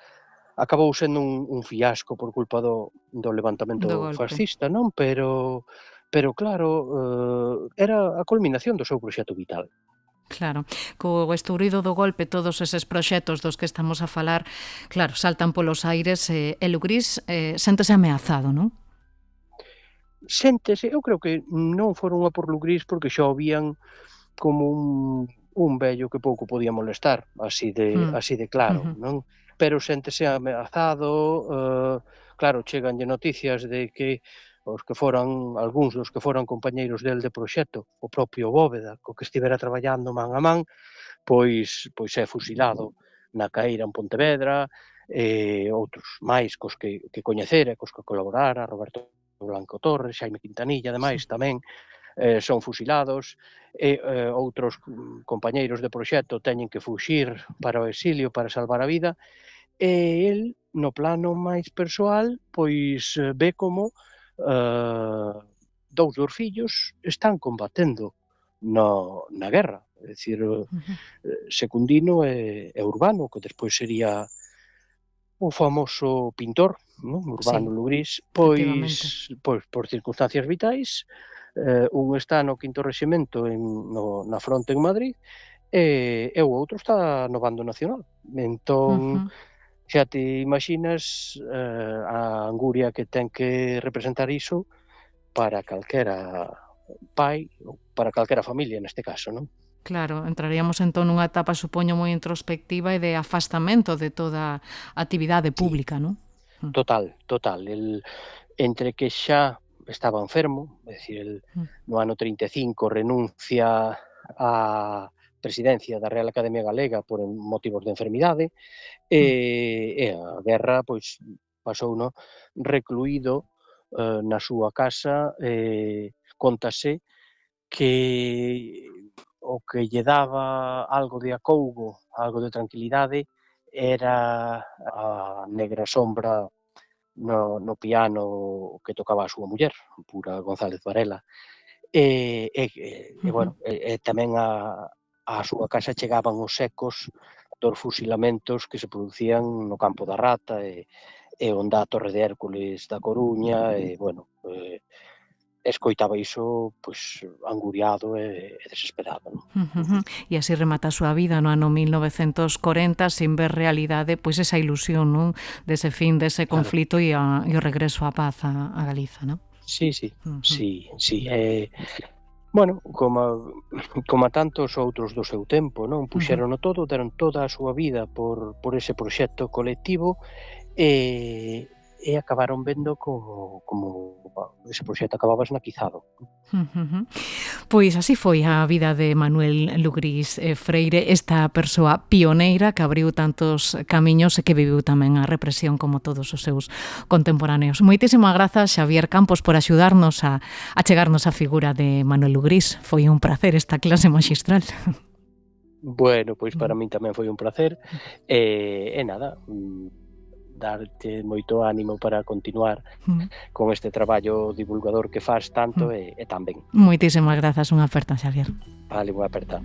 acabou sendo un fiasco por culpa do levantamento fascista, non? Pero claro, era a culminación do seu proxecto vital. Claro, co estourido do golpe todos eses proxectos dos que estamos a falar, claro, saltan polos aires e Lugrís séntese ameazado, non? Séntese, eu creo que non foron a por Lugrís porque xa o vían como un vello que pouco podía molestar, así de claro, non? Pero séntese ameazado, claro, cheganlle noticias de que algúns dos que foran compañeiros del de proxecto, o propio Bóveda, co que estivera traballando man a man, pois é fusilado na Caíra en Pontevedra, outros máis cos que coñecera, cos que colaborara, Roberto Blanco Torres, Xaime Quintanilla, ademais, tamén, son fusilados, e outros compañeiros de proxecto teñen que fuxir para o exilio para salvar a vida, e el, no plano máis persoal, pois ve como dous dos fillos están combatendo na guerra, é dicir, Secundino e Urbano, que despois sería o famoso pintor, non? Urbano Lugrís, pois por circunstancias vitais, un está no 5º Rexemento na fronte en Madrid e o outro está no bando nacional. Entón, xa te imaginas a anguria que ten que representar iso para calquera pai ou para calquera familia neste caso, non? Claro, entraríamos entón nunha etapa, supoño, moi introspectiva e de afastamento de toda a actividade pública, non? Total. El, entre que xa estaba enfermo, é dicir, no ano 35 renuncia á presidencia da Real Academia Galega por motivos de enfermidade e a guerra, pois, pasouno recluído na súa casa. Cóntase que o que lle daba algo de acougo, algo de tranquilidade, era a negra sombra no piano que tocaba a súa muller, Pura González Varela. Bueno, tamén a súa casa chegaban os ecos dos fusilamentos que se producían no Campo da Rata e onde a Torre de Hércules da Coruña, e, bueno, escoitaba iso, pois, anguriado e desesperado, non? E así remata a súa vida no ano 1940, sin ver realidade, pois esa ilusión, non? Dese fin dese conflito e o regreso á paz a Galiza, non? Sí. Bueno, como a tantos outros do seu tempo, non? Puxérono todo, deron toda a súa vida por ese proxecto colectivo e acabaron vendo como ese proxecto acababa esnaquizado. Pois así foi a vida de Manuel Lugrís Freire, esta persoa pioneira que abriu tantos camiños e que viviu tamén a represión como todos os seus contemporáneos. Moitísimas grazas, Xavier Campos, por axudarnos a chegarnos á figura de Manuel Lugrís. Foi un placer esta clase maxistral. Bueno, pois para min tamén foi un placer e nada, darte moito ánimo para continuar con este traballo divulgador que faz tanto e tan ben. Moitísimas grazas, unha aperta, Xavier. Vale, unha aperta.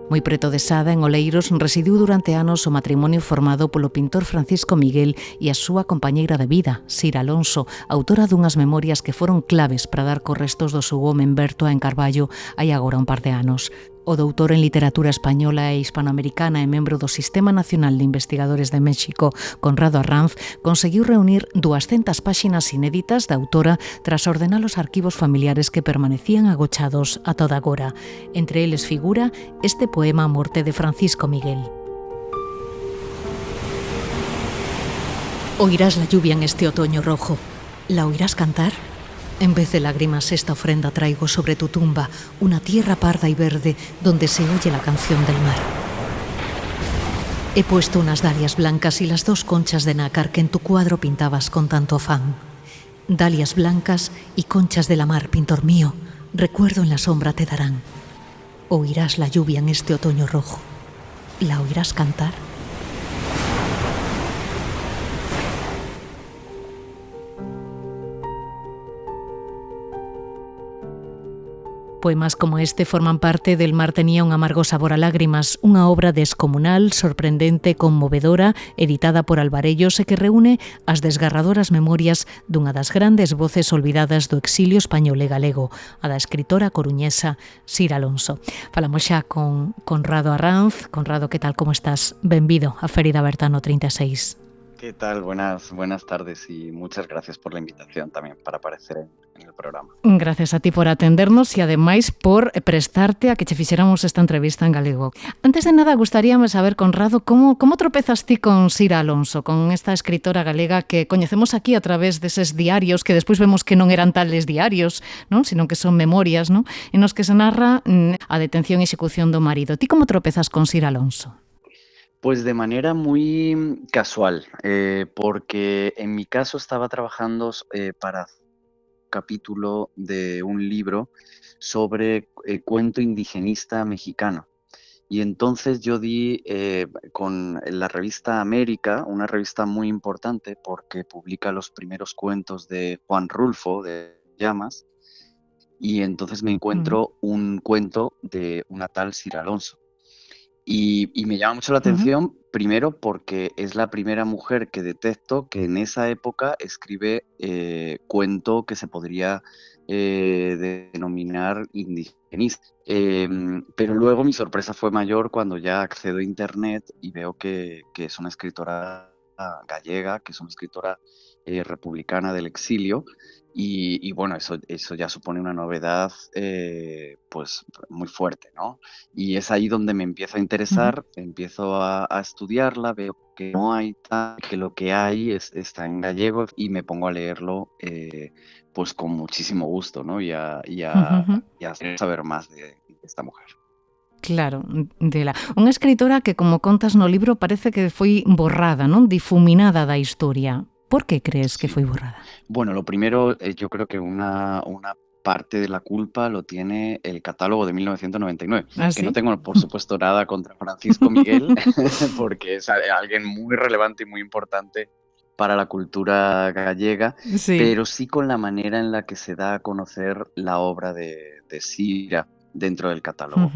Moi preto de Sada, en Oleiros, residiu durante anos o matrimonio formado polo pintor Francisco Miguel e a súa compañeira de vida, Sira Alonso, autora dunhas memorias que foron claves para dar cos restos do seu home Berto en Carballo hai agora un par de anos. O doutor en literatura española e hispanoamericana e membro do Sistema Nacional de Investigadores de México, Conrado Arranz, conseguiu reunir 200 páxinas inéditas da autora tras ordenar os arquivos familiares que permanecían agochados a toda agora. Entre eles figura este poema Morte de Francisco Miguel. Oirás la lluvia en este otoño rojo. ¿La oirás cantar? En vez de lágrimas, esta ofrenda traigo sobre tu tumba, una tierra parda y verde donde se oye la canción del mar. He puesto unas dalias blancas y las 2 conchas de nácar que en tu cuadro pintabas con tanto afán. Dalias blancas y conchas de la mar, pintor mío, recuerdo en la sombra te darán. Oirás la lluvia en este otoño rojo. ¿La oirás cantar? Poemas como este forman parte del Mar tenía un amargo sabor a lágrimas, unha obra descomunal, sorprendente, conmovedora, editada por Alvarellos e que reúne as desgarradoras memorias dunha das grandes voces olvidadas do exilio español e galego, a da escritora coruñesa Sira Alonso. Falamos xa con Conrado Arranz. Conrado, que tal, como estás? Benvido a Ferida Bertano 36. ¿Qué tal? Buenas tardes y muchas gracias por la invitación también para aparecer en el programa. Gracias a ti por atendernos e ademais por prestarte a que che fixéramos esta entrevista en galego. Antes de nada, gustaríame saber, Conrado, como tropezas ti con Sira Alonso, con esta escritora galega que coñecemos aquí a través deses diarios que despois vemos que non eran tales diarios, non? Sino que son memorias, non? En os que se narra a detención e execución do marido. Ti como tropezas con Sira Alonso? Pues de manera muy casual, porque en mi caso estaba trabajando para capítulo de un libro sobre cuento indigenista mexicano. Y entonces yo di con la revista América, una revista muy importante porque publica los primeros cuentos de Juan Rulfo, de Llamas, y entonces me encuentro un cuento de una tal Cira Alonso. Y me llama mucho la atención, primero porque es la primera mujer que detecto que en esa época escribe cuento que se podría denominar indigenista. Pero luego mi sorpresa fue mayor cuando ya accedo a internet y veo que es una escritora gallega, que es una escritora republicana del exilio. Y bueno, eso ya supone una novedad pues muy fuerte, ¿no? Y es ahí donde me empiezo a interesar, empiezo a estudiarla, veo que no hay tal, que lo que hay está en gallego y me pongo a leerlo pues con muchísimo gusto, ¿no? Y a saber más de esta mujer. Claro, unha escritora que, como contas no libro, parece que foi borrada, non? Difuminada da historia. ¿Por qué crees que fue borrada? Bueno, lo primero, yo creo que una parte de la culpa lo tiene el catálogo de 1999, ¿Ah, que no sí? tengo, por supuesto, nada contra Francisco Miguel, porque es alguien muy relevante y muy importante para la cultura gallega, Sí. pero sí con la manera en la que se da a conocer la obra de Cira dentro del catálogo,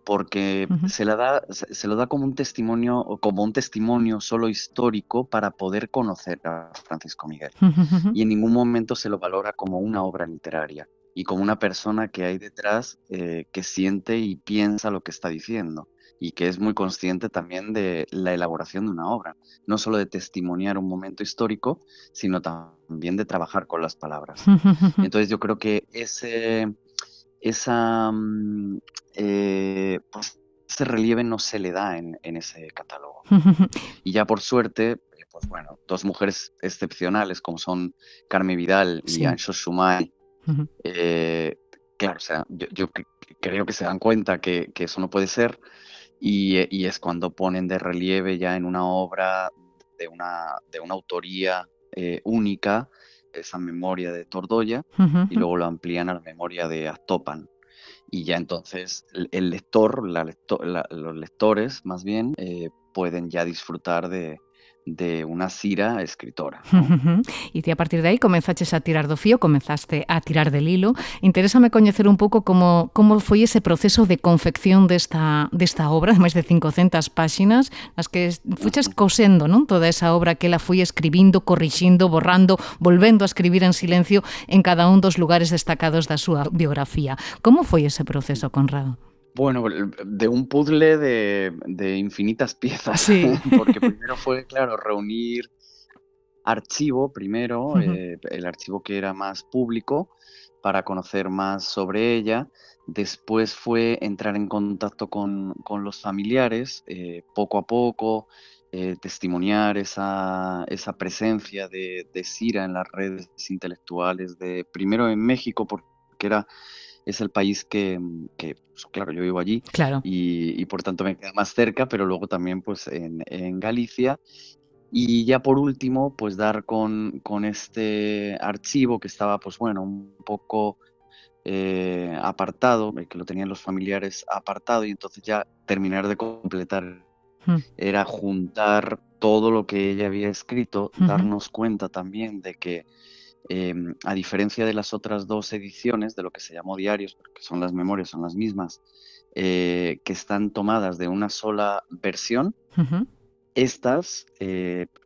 porque se lo da como un testimonio solo histórico para poder conocer a Francisco Miguel. Y en ningún momento se lo valora como una obra literaria y como una persona que hay detrás que siente y piensa lo que está diciendo y que es muy consciente también de la elaboración de una obra, no solo de testimoniar un momento histórico, sino también de trabajar con las palabras. Entonces yo creo que pues ese relieve no se le da en ese catálogo. Y ya por suerte, pues bueno, dos mujeres excepcionales como son Carmen Vidal y Anxo Sumai, claro, o sea, yo creo que se dan cuenta que eso no puede ser y es cuando ponen de relieve ya en una obra de una autoría única esa memoria de Tordoya y luego lo amplían a la memoria de Aztopan. Y ya entonces el lector, los lectores más bien, pueden ya disfrutar de una Cira escritora, ¿no? E ti a partir de aí comenzaches a tirar do fío, comenzaste a tirar del hilo. Interésame coñecer un pouco como foi ese proceso de confección desta obra, de máis de 500 páxinas, nas que fuches cosendo, non? Toda esa obra que ela foi escribindo, corrixindo, borrando, volvendo a escribir en silencio en cada un dos lugares destacados da súa biografía. Como foi ese proceso, Conrado? Bueno, de un puzzle de infinitas piezas, Sí. porque primero fue, claro, reunir archivo primero, el archivo que era más público, para conocer más sobre ella. Después fue entrar en contacto con los familiares, poco a poco, testimoniar esa presencia de Cira en las redes intelectuales, primero en México, porque es el país que pues, claro, yo vivo allí, claro. y por tanto me queda más cerca, pero luego también pues en Galicia. Y ya por último, pues dar con este archivo que estaba, pues bueno, un poco apartado, que lo tenían los familiares apartado, y entonces ya terminar de completar era juntar todo lo que ella había escrito, darnos cuenta también de que a diferencia de las otras dos ediciones de lo que se llamó diarios, porque son las memorias, son las mismas, que están tomadas de una sola versión, estas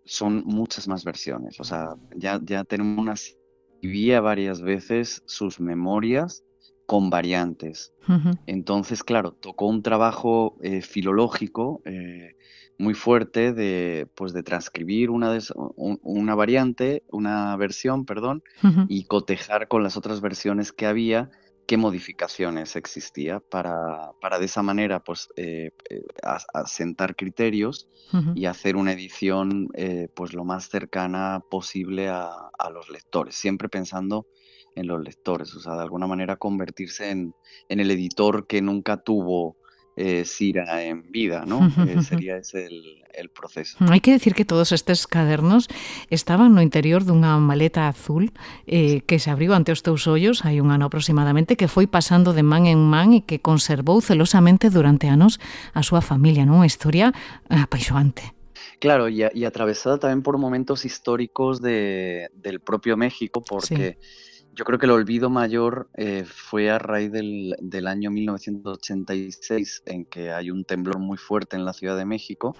son muchas más versiones. O sea, ya tenemos escribía varias veces sus memorias con variantes. Entonces, claro, tocó un trabajo filológico muy fuerte de transcribir una versión, y cotejar con las otras versiones que había, qué modificaciones existía para de esa manera pues asentar criterios y hacer una edición pues lo más cercana posible a los lectores, siempre pensando en los lectores, o sea, de alguna manera convertirse en el editor que nunca tuvo Sira en vida, ¿no? Sería ese el proceso. Hai que decir que todos estes cadernos estaban no interior dunha maleta azul que se abriu ante os teus ollos hai un ano aproximadamente, que foi pasando de man en man e que conservou celosamente durante anos a súa familia, non? Unha historia apaixoante. Claro, y atravesada también por momentos históricos del propio México, porque yo creo que el olvido mayor fue a raíz del año 1986, en que hay un temblor muy fuerte en la Ciudad de México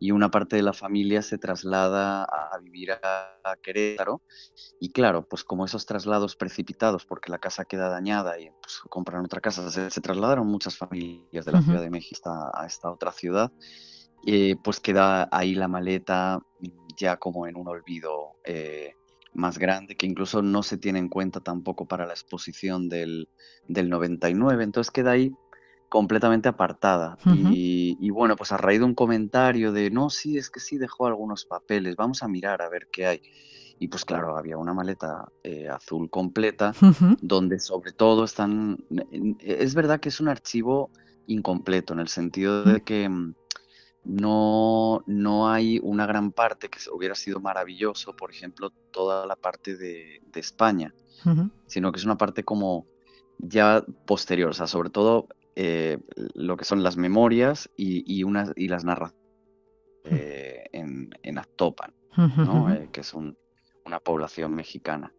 y una parte de la familia se traslada a vivir a Querétaro. Y claro, pues como esos traslados precipitados, porque la casa queda dañada y pues compran otra casa, se trasladaron muchas familias de la Ciudad de México a esta otra ciudad. Pues queda ahí la maleta ya como en un olvido más grande, que incluso no se tiene en cuenta tampoco para la exposición del 99, entonces queda ahí completamente apartada. Y bueno, pues a raíz de un comentario de, no, sí, es que sí dejó algunos papeles, vamos a mirar a ver qué hay. Y pues claro, había una maleta azul completa, donde sobre todo están... Es verdad que es un archivo incompleto, en el sentido de que... No hay una gran parte que hubiera sido maravilloso, por ejemplo, toda la parte de España, sino que es una parte como ya posterior, o sea, sobre todo lo que son las memorias y las narraciones en Actopan, ¿no? Que es una población mexicana.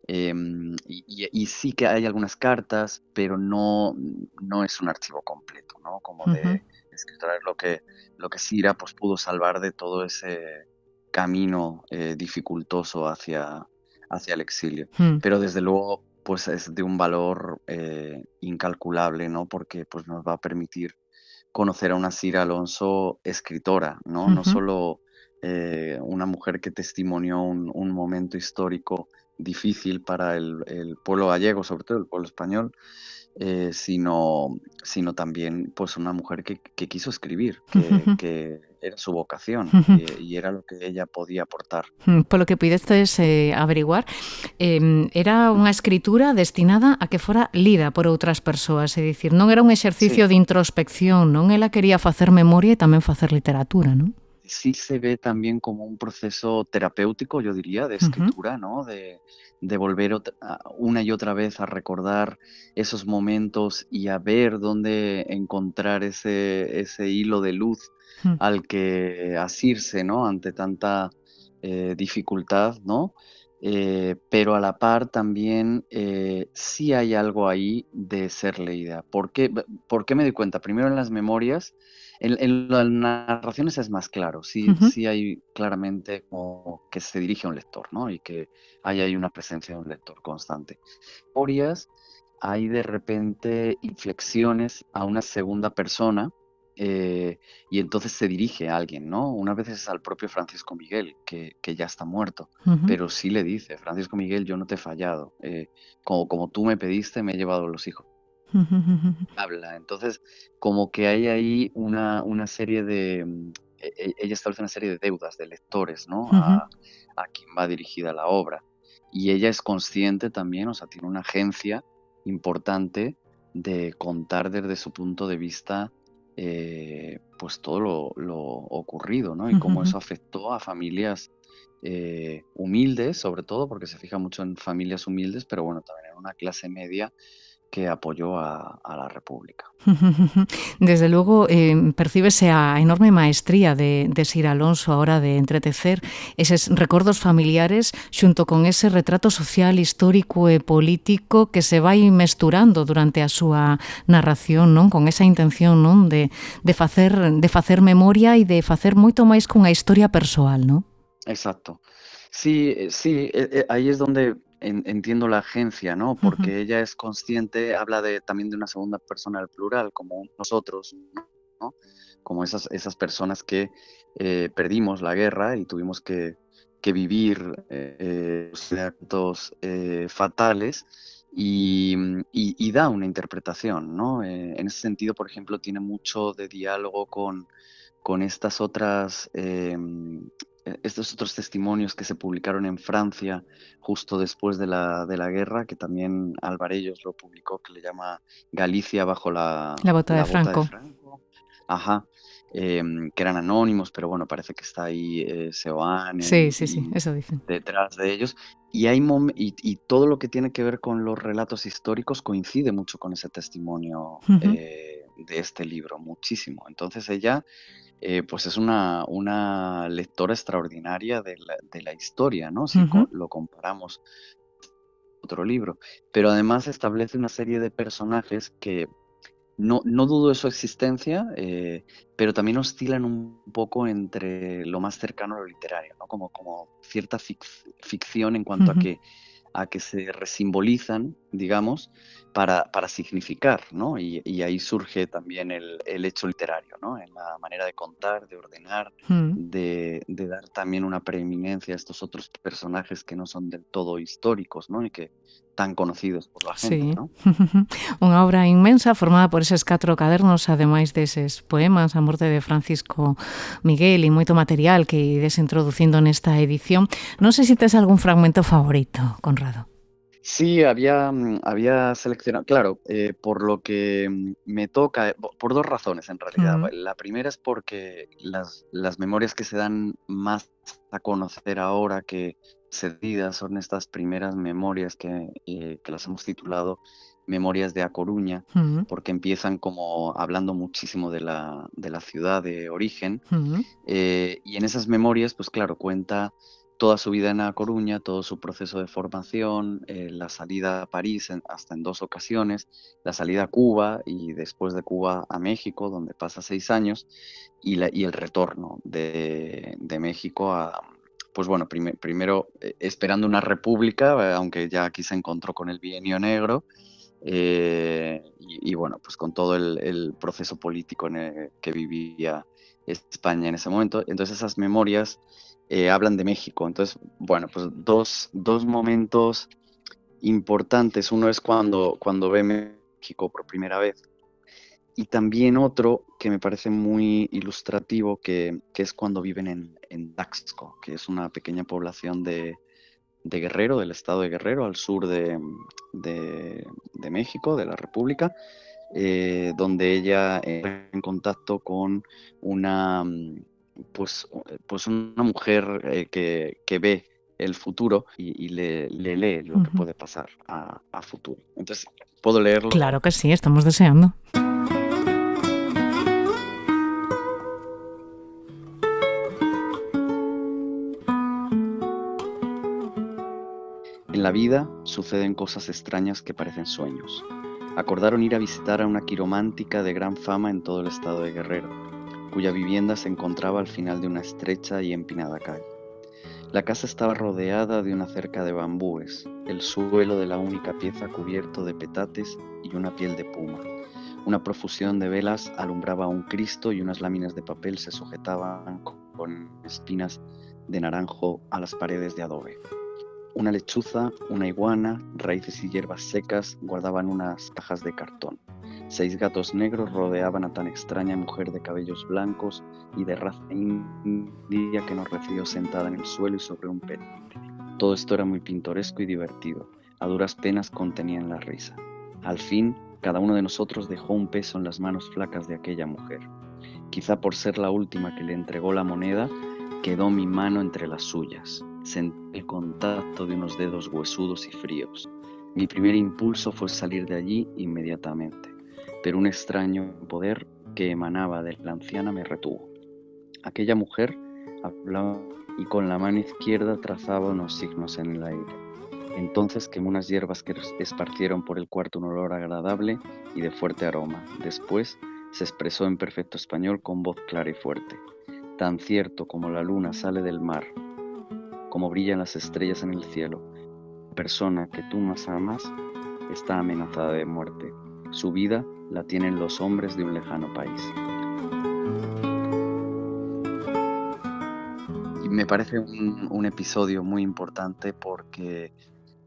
Y sí que hay algunas cartas, pero no es un archivo completo, ¿no? Como de escritora, lo que Sira pues pudo salvar de todo ese camino dificultoso hacia el exilio. Pero desde luego pues es de un valor incalculable, ¿no? Porque pues nos va a permitir conocer a una Sira Alonso escritora, ¿no? No solo una mujer que testimonió un momento histórico difícil para el pueblo gallego, sobre todo el pueblo español, sino también pues una mujer que quiso escribir, que era su vocación y era lo que ella podía aportar. Polo que pudestes averiguar, era unha escritura destinada a que fora lida por outras persoas, é dicir, non era un exercicio de introspección, non? Ela quería facer memoria e tamén facer literatura, non? Sí se ve también como un proceso terapéutico, yo diría, de escritura, ¿no? De volver una y otra vez a recordar esos momentos y a ver dónde encontrar ese hilo de luz al que asirse, ¿no? Ante tanta dificultad, ¿no? Pero a la par también sí hay algo ahí de ser leída. ¿Por qué me di cuenta? Primero en las memorias. En las narraciones es más claro, sí hay claramente como que se dirige a un lector, ¿no? Y que hay una presencia de un lector constante. Memorias, hay de repente inflexiones a una segunda persona y entonces se dirige a alguien, ¿no? Unas veces es al propio Francisco Miguel, que ya está muerto, pero sí le dice, Francisco Miguel, yo no te he fallado, como tú me pediste, me he llevado los hijos. Habla, entonces como que hay ahí una serie de ella establece una serie de deudas de lectores, ¿no? A quien va dirigida la obra, y ella es consciente también, o sea, tiene una agencia importante de contar desde su punto de vista pues todo lo ocurrido, ¿no? Y cómo eso afectó a familias humildes, sobre todo porque se fija mucho en familias humildes, pero bueno, también en una clase media que apoyó a la República. Desde luego, percíbese a enorme maestría de Sira Alonso a hora de entretecer eses recordos familiares xunto con ese retrato social, histórico e político que se vai mesturando durante a súa narración, non? Con esa intención, non? De facer memoria e de facer moito máis cunha historia persoal, non? Exacto. Sí, ahí es donde entiendo la agencia, ¿no? Porque ella es consciente, habla también de una segunda persona al plural, como nosotros, ¿no? Como esas personas que perdimos la guerra y tuvimos que vivir actos fatales y da una interpretación, ¿no? En ese sentido, por ejemplo, tiene mucho de diálogo con estas otras estos otros testimonios que se publicaron en Francia justo después de la guerra, que también Alvarellos lo publicó, que le llama Galicia bajo La bota de Franco. Ajá, que eran anónimos, pero bueno, parece que está ahí Seoane Sí, eso dicen. detrás de ellos. Y todo lo que tiene que ver con los relatos históricos coincide mucho con ese testimonio de este libro, muchísimo. Entonces ella pues es una lectora extraordinaria de la historia, ¿no? Si lo comparamos con otro libro. Pero además establece una serie de personajes que no dudo de su existencia, pero también oscilan un poco entre lo más cercano a lo literario, ¿no? Como cierta ficción en cuanto a que se resimbolizan, digamos, para significar, ¿no? Y ahí surge también el hecho literario, ¿no? En la manera de contar, de ordenar, de dar también una preeminencia a estos otros personajes que no son del todo históricos, ¿no? Y que tan conocidos por la gente, ¿no? Unha obra inmensa formada por eses 4 cadernos, ademais deses poemas, a morte de Francisco Miguel e moito material que ides introducindo nesta edición. Non sei se tes algún fragmento favorito, Conrado. Sí, había seleccionado, claro, por lo que me toca, por 2 razones en realidad. La primera es porque las memorias que se dan más a conocer ahora que cedidas son estas primeras memorias que las hemos titulado Memorias de A Coruña, porque empiezan como hablando muchísimo de la ciudad de origen, y en esas memorias, pues claro, cuenta toda su vida en A Coruña, todo su proceso de formación, la salida a París hasta en 2 ocasiones, la salida a Cuba y después de Cuba a México, donde pasa 6 años, y el retorno de México a, pues bueno, primero esperando una república, aunque ya aquí se encontró con el Bienio Negro, y bueno, pues con todo el proceso político que vivía España en ese momento. Entonces esas memorias hablan de México. Entonces, bueno, pues dos momentos importantes. Uno es cuando ve México por primera vez. Y también otro que me parece muy ilustrativo, que es cuando viven en Taxco, que es una pequeña población de Guerrero, del estado de Guerrero, al sur de México, de la República, donde ella entra en contacto con una mujer que ve el futuro y le lee lo que puede pasar a futuro. Entonces, ¿puedo leerlo? Claro que sí, estamos deseando. En la vida suceden cosas extrañas que parecen sueños. Acordaron ir a visitar a una quiromántica de gran fama en todo el estado de Guerrero, cuya vivienda se encontraba al final de una estrecha y empinada calle. La casa estaba rodeada de una cerca de bambúes, el suelo de la única pieza cubierto de petates y una piel de puma. Una profusión de velas alumbraba a un Cristo y unas láminas de papel se sujetaban con espinas de naranjo a las paredes de adobe. Una lechuza, una iguana, raíces y hierbas secas guardaban unas cajas de cartón. 6 gatos negros rodeaban a tan extraña mujer de cabellos blancos y de raza india que nos recibió sentada en el suelo y sobre un pendiente. Todo esto era muy pintoresco y divertido. A duras penas contenían la risa. Al fin, cada uno de nosotros dejó un peso en las manos flacas de aquella mujer. Quizá por ser la última que le entregó la moneda, quedó mi mano entre las suyas. Sentí el contacto de unos dedos huesudos y fríos. Mi primer impulso fue salir de allí inmediatamente, pero un extraño poder que emanaba de la anciana me retuvo. Aquella mujer hablaba y con la mano izquierda trazaba unos signos en el aire. Entonces quemó unas hierbas que esparcieron por el cuarto un olor agradable y de fuerte aroma. Después se expresó en perfecto español con voz clara y fuerte. Tan cierto como la luna sale del mar, como brillan las estrellas en el cielo, la persona que tú más amas está amenazada de muerte. Su vida la tienen los hombres de un lejano país. Y me parece un episodio muy importante porque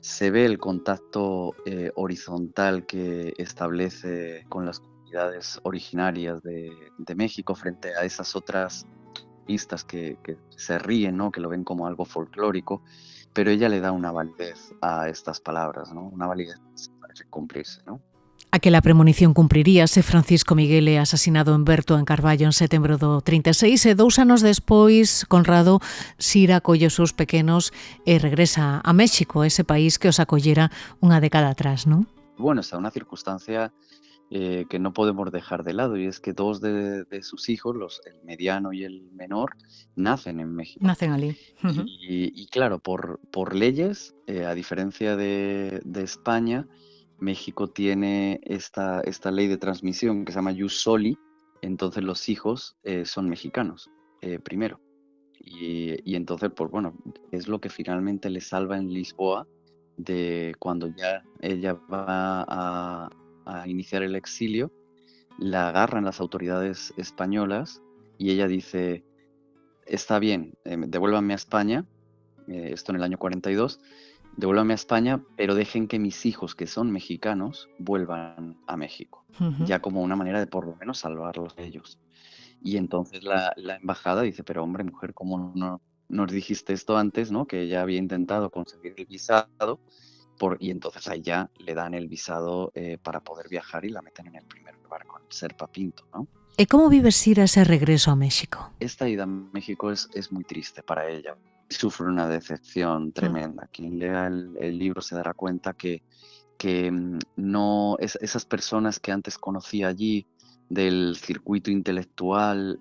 se ve el contacto horizontal que establece con las comunidades originarias de México frente a esas otras puristas que se ríen, ¿no? Que lo ven como algo folclórico, pero ella le da una validez a estas palabras, ¿no? Una validez para cumplirse, ¿no? A que la premonición cumpriríase, Francisco Miguel é asesinado en Berto, en Carballo, en setembro do 36, e 2 anos despois, Conrado, Sira acolle os seus pequenos e regresa a México, ese país que os acollera unha década atrás, non? Bueno, está una circunstancia que no podemos dejar de lado, y es que 2 de sus hijos, el mediano y el menor, nacen en México. Nacen alí. Y claro, por leyes, a diferencia de España, México tiene esta ley de transmisión que se llama Jus Soli, entonces los hijos son mexicanos primero. Y entonces, pues bueno, es lo que finalmente le salva en Lisboa de cuando ya ella va a iniciar el exilio, la agarran las autoridades españolas y ella dice, está bien, devuélvanme a España, esto en el año 42, devuélvanme a España, pero dejen que mis hijos, que son mexicanos, vuelvan a México, ya como una manera de por lo menos salvarlos de ellos. Y entonces la embajada dice, pero hombre, mujer, ¿cómo no nos dijiste esto antes, ¿no? Que ella había intentado conseguir el visado, y entonces ahí ya le dan el visado para poder viajar y la meten en el primer barco, el Serpa Pinto, ¿no? ¿Y cómo vive Sira ese regreso a México? Esta ida a México es muy triste para ella. Sufre una decepción tremenda. Quien lea el libro se dará cuenta que no esas personas que antes conocía allí del circuito intelectual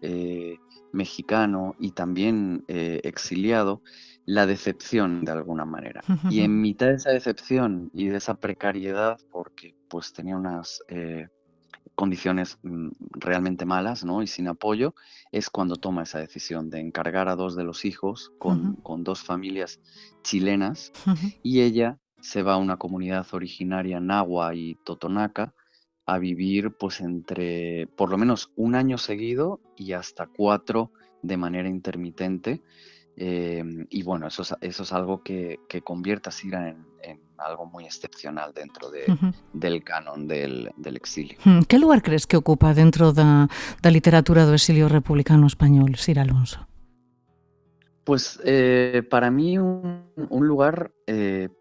mexicano y también exiliado, la decepción de alguna manera. Y en mitad de esa decepción y de esa precariedad, porque pues tenía unas condiciones realmente malas, ¿no? Y sin apoyo, es cuando toma esa decisión de encargar a 2 de los hijos con 2 familias chilenas, y ella se va a una comunidad originaria nahua y totonaca a vivir pues entre por lo menos 1 año seguido y hasta 4 de manera intermitente. Y bueno, eso es algo que convierte a Sira en algo muy excepcional dentro del canon del exilio. Que lugar crees que ocupa dentro da literatura do exilio republicano español, Sira Alonso? Pues para mí un lugar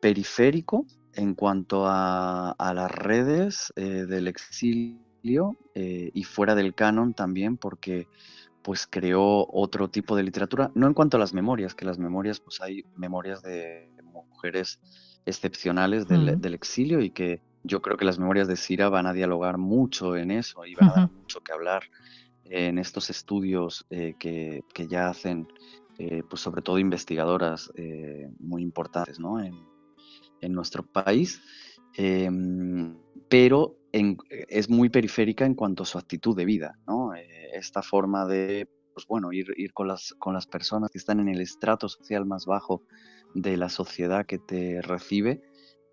periférico en cuanto a las redes del exilio y fuera del canon también, porque pues creó otro tipo de literatura, no en cuanto a las memorias, que las memorias, pues hay memorias de mujeres excepcionales del exilio, y que yo creo que las memorias de Sira van a dialogar mucho en eso y van a dar mucho que hablar en estos estudios que ya hacen, pues sobre todo investigadoras muy importantes, ¿no? en nuestro país, pero es muy periférica en cuanto a su actitud de vida, ¿no? Esta forma de, pues bueno, ir con las personas que están en el estrato social más bajo de la sociedad que te recibe,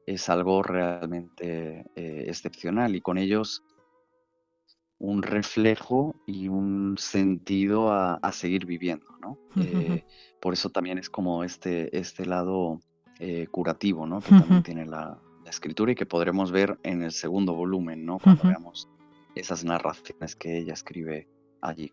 es algo realmente excepcional, y con ellos un reflejo y un sentido a seguir viviendo, ¿no? Por eso también es como este lado curativo, ¿no? Que también tiene la escritura, y que podremos ver en el segundo volumen, ¿no? Cuando veamos esas narraciones que ella escribe allí.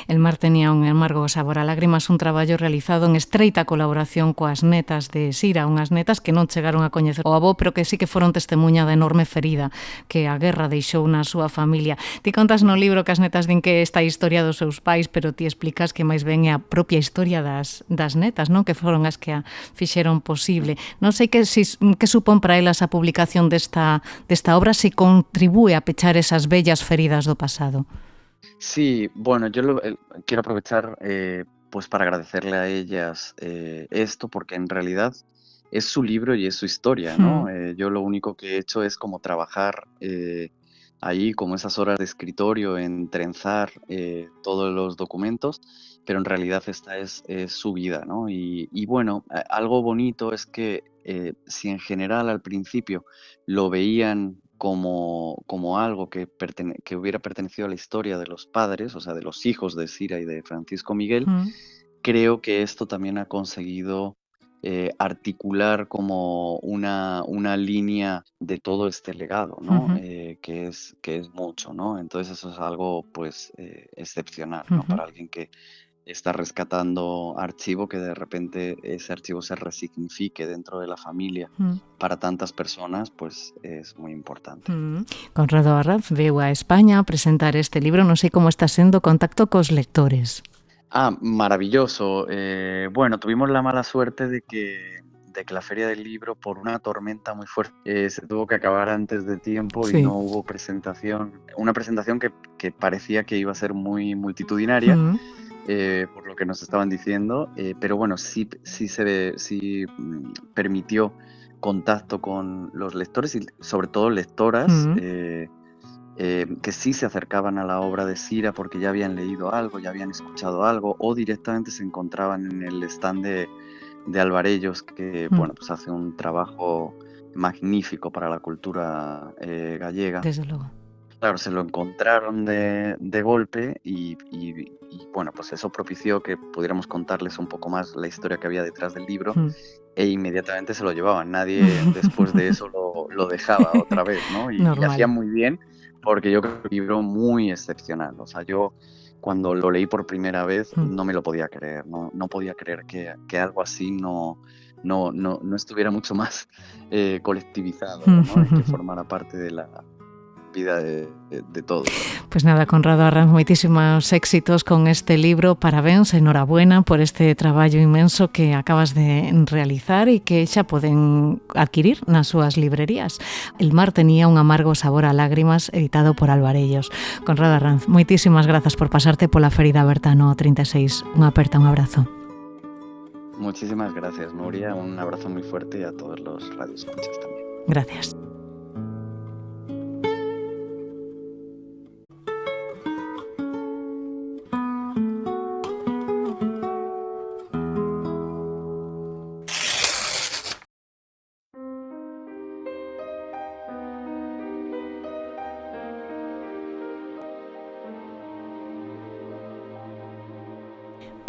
El mar tenía un amargo sabor a lágrimas, un traballo realizado en estreita colaboración coas netas de Sira, unhas netas que non chegaron a coñecer o avó, pero que sí que foron testemunha da enorme ferida que a guerra deixou na súa familia. Ti contas no libro que as netas din que esta historia dos seus pais, pero ti explicas que máis ben é a propia historia das netas, non? Que foron as que a fixeron posible. Non sei que supón para elas a publicación desta obra, se contribúe a pechar esas bellas feridas do pasado. Sí, bueno, yo quiero aprovechar pues para agradecerle a ellas esto, porque en realidad es su libro y es su historia, ¿no? Yo lo único que he hecho es como trabajar ahí, como esas horas de escritorio, en trenzar todos los documentos, pero en realidad esta es su vida, ¿no? Y bueno, algo bonito es que si en general al principio lo veían como algo que hubiera pertenecido a la historia de los padres, o sea, de los hijos de Sira y de Francisco Miguel, creo que esto también ha conseguido articular como una línea de todo este legado, ¿no? Que es mucho, ¿no? Entonces eso es algo, pues, excepcional, ¿no? Para alguien que está rescatando archivo, que de repente ese archivo se resignifique dentro de la familia para tantas personas, pues es muy importante. Conrado Arranz veu a España a presentar este libro, non sei como está sendo o contacto cos lectores. Maravilloso. Bueno, tuvimos la mala suerte de que la Feria del Libro, por una tormenta muy fuerte, se tuvo que acabar antes de tiempo y no hubo presentación. Una presentación que parecía que iba a ser muy multitudinaria, por lo que nos estaban diciendo, pero bueno, sí permitió contacto con los lectores y sobre todo lectoras, que sí se acercaban a la obra de Sira porque ya habían leído algo, ya habían escuchado algo, o directamente se encontraban en el stand de Alvarellos, que bueno, pues hace un trabajo magnífico para la cultura gallega. Desde luego. Claro, se lo encontraron de golpe y bueno, pues eso propició que pudiéramos contarles un poco más la historia que había detrás del libro, e inmediatamente se lo llevaban. Nadie después de eso lo dejaba otra vez, ¿no? Y hacían muy bien, porque yo creo que es un libro muy excepcional. O sea, yo cuando lo leí por primera vez no me lo podía creer, no podía creer que algo así no estuviera mucho más colectivizado, ¿no? Y que formara parte de la vida de todos. Pues nada, Conrado Arranz, moitísimos éxitos con este libro, parabéns, enhorabuena por este traballo inmenso que acabas de realizar e que xa poden adquirir nas súas librerías. El mar tenía un amargo sabor a lágrimas, editado por Alvarellos. Conrado Arranz, moitísimas grazas por pasarte pola Ferida Berta no 36. Unha aperta, un abrazo. Muchísimas gracias, Nuria. Un abrazo muy fuerte a todos los radioescuchas también. Gracias.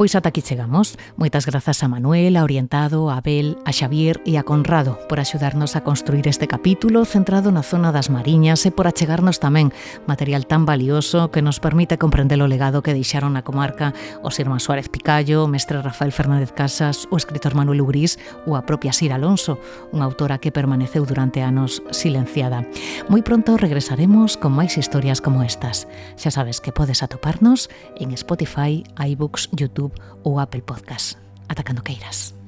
Pois ata aquí chegamos. Moitas grazas a Manuel, a Orientado, a Abel, a Xavier e a Conrado por axudarnos a construir este capítulo centrado na zona das Mariñas e por achegarnos tamén material tan valioso que nos permite comprender o legado que deixaron na comarca os irmáns Suárez Picallo, o mestre Rafael Fernández Casas, o escritor Manuel Ugrís ou a propia Sira Alonso, unha autora que permaneceu durante anos silenciada. Moi pronto regresaremos con máis historias como estas. Xa sabes que podes atoparnos en Spotify, iBooks, YouTube ou Apple Podcast. Ata cando queiras.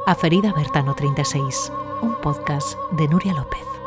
A ferida aberta no 36, un podcast de Nuria López.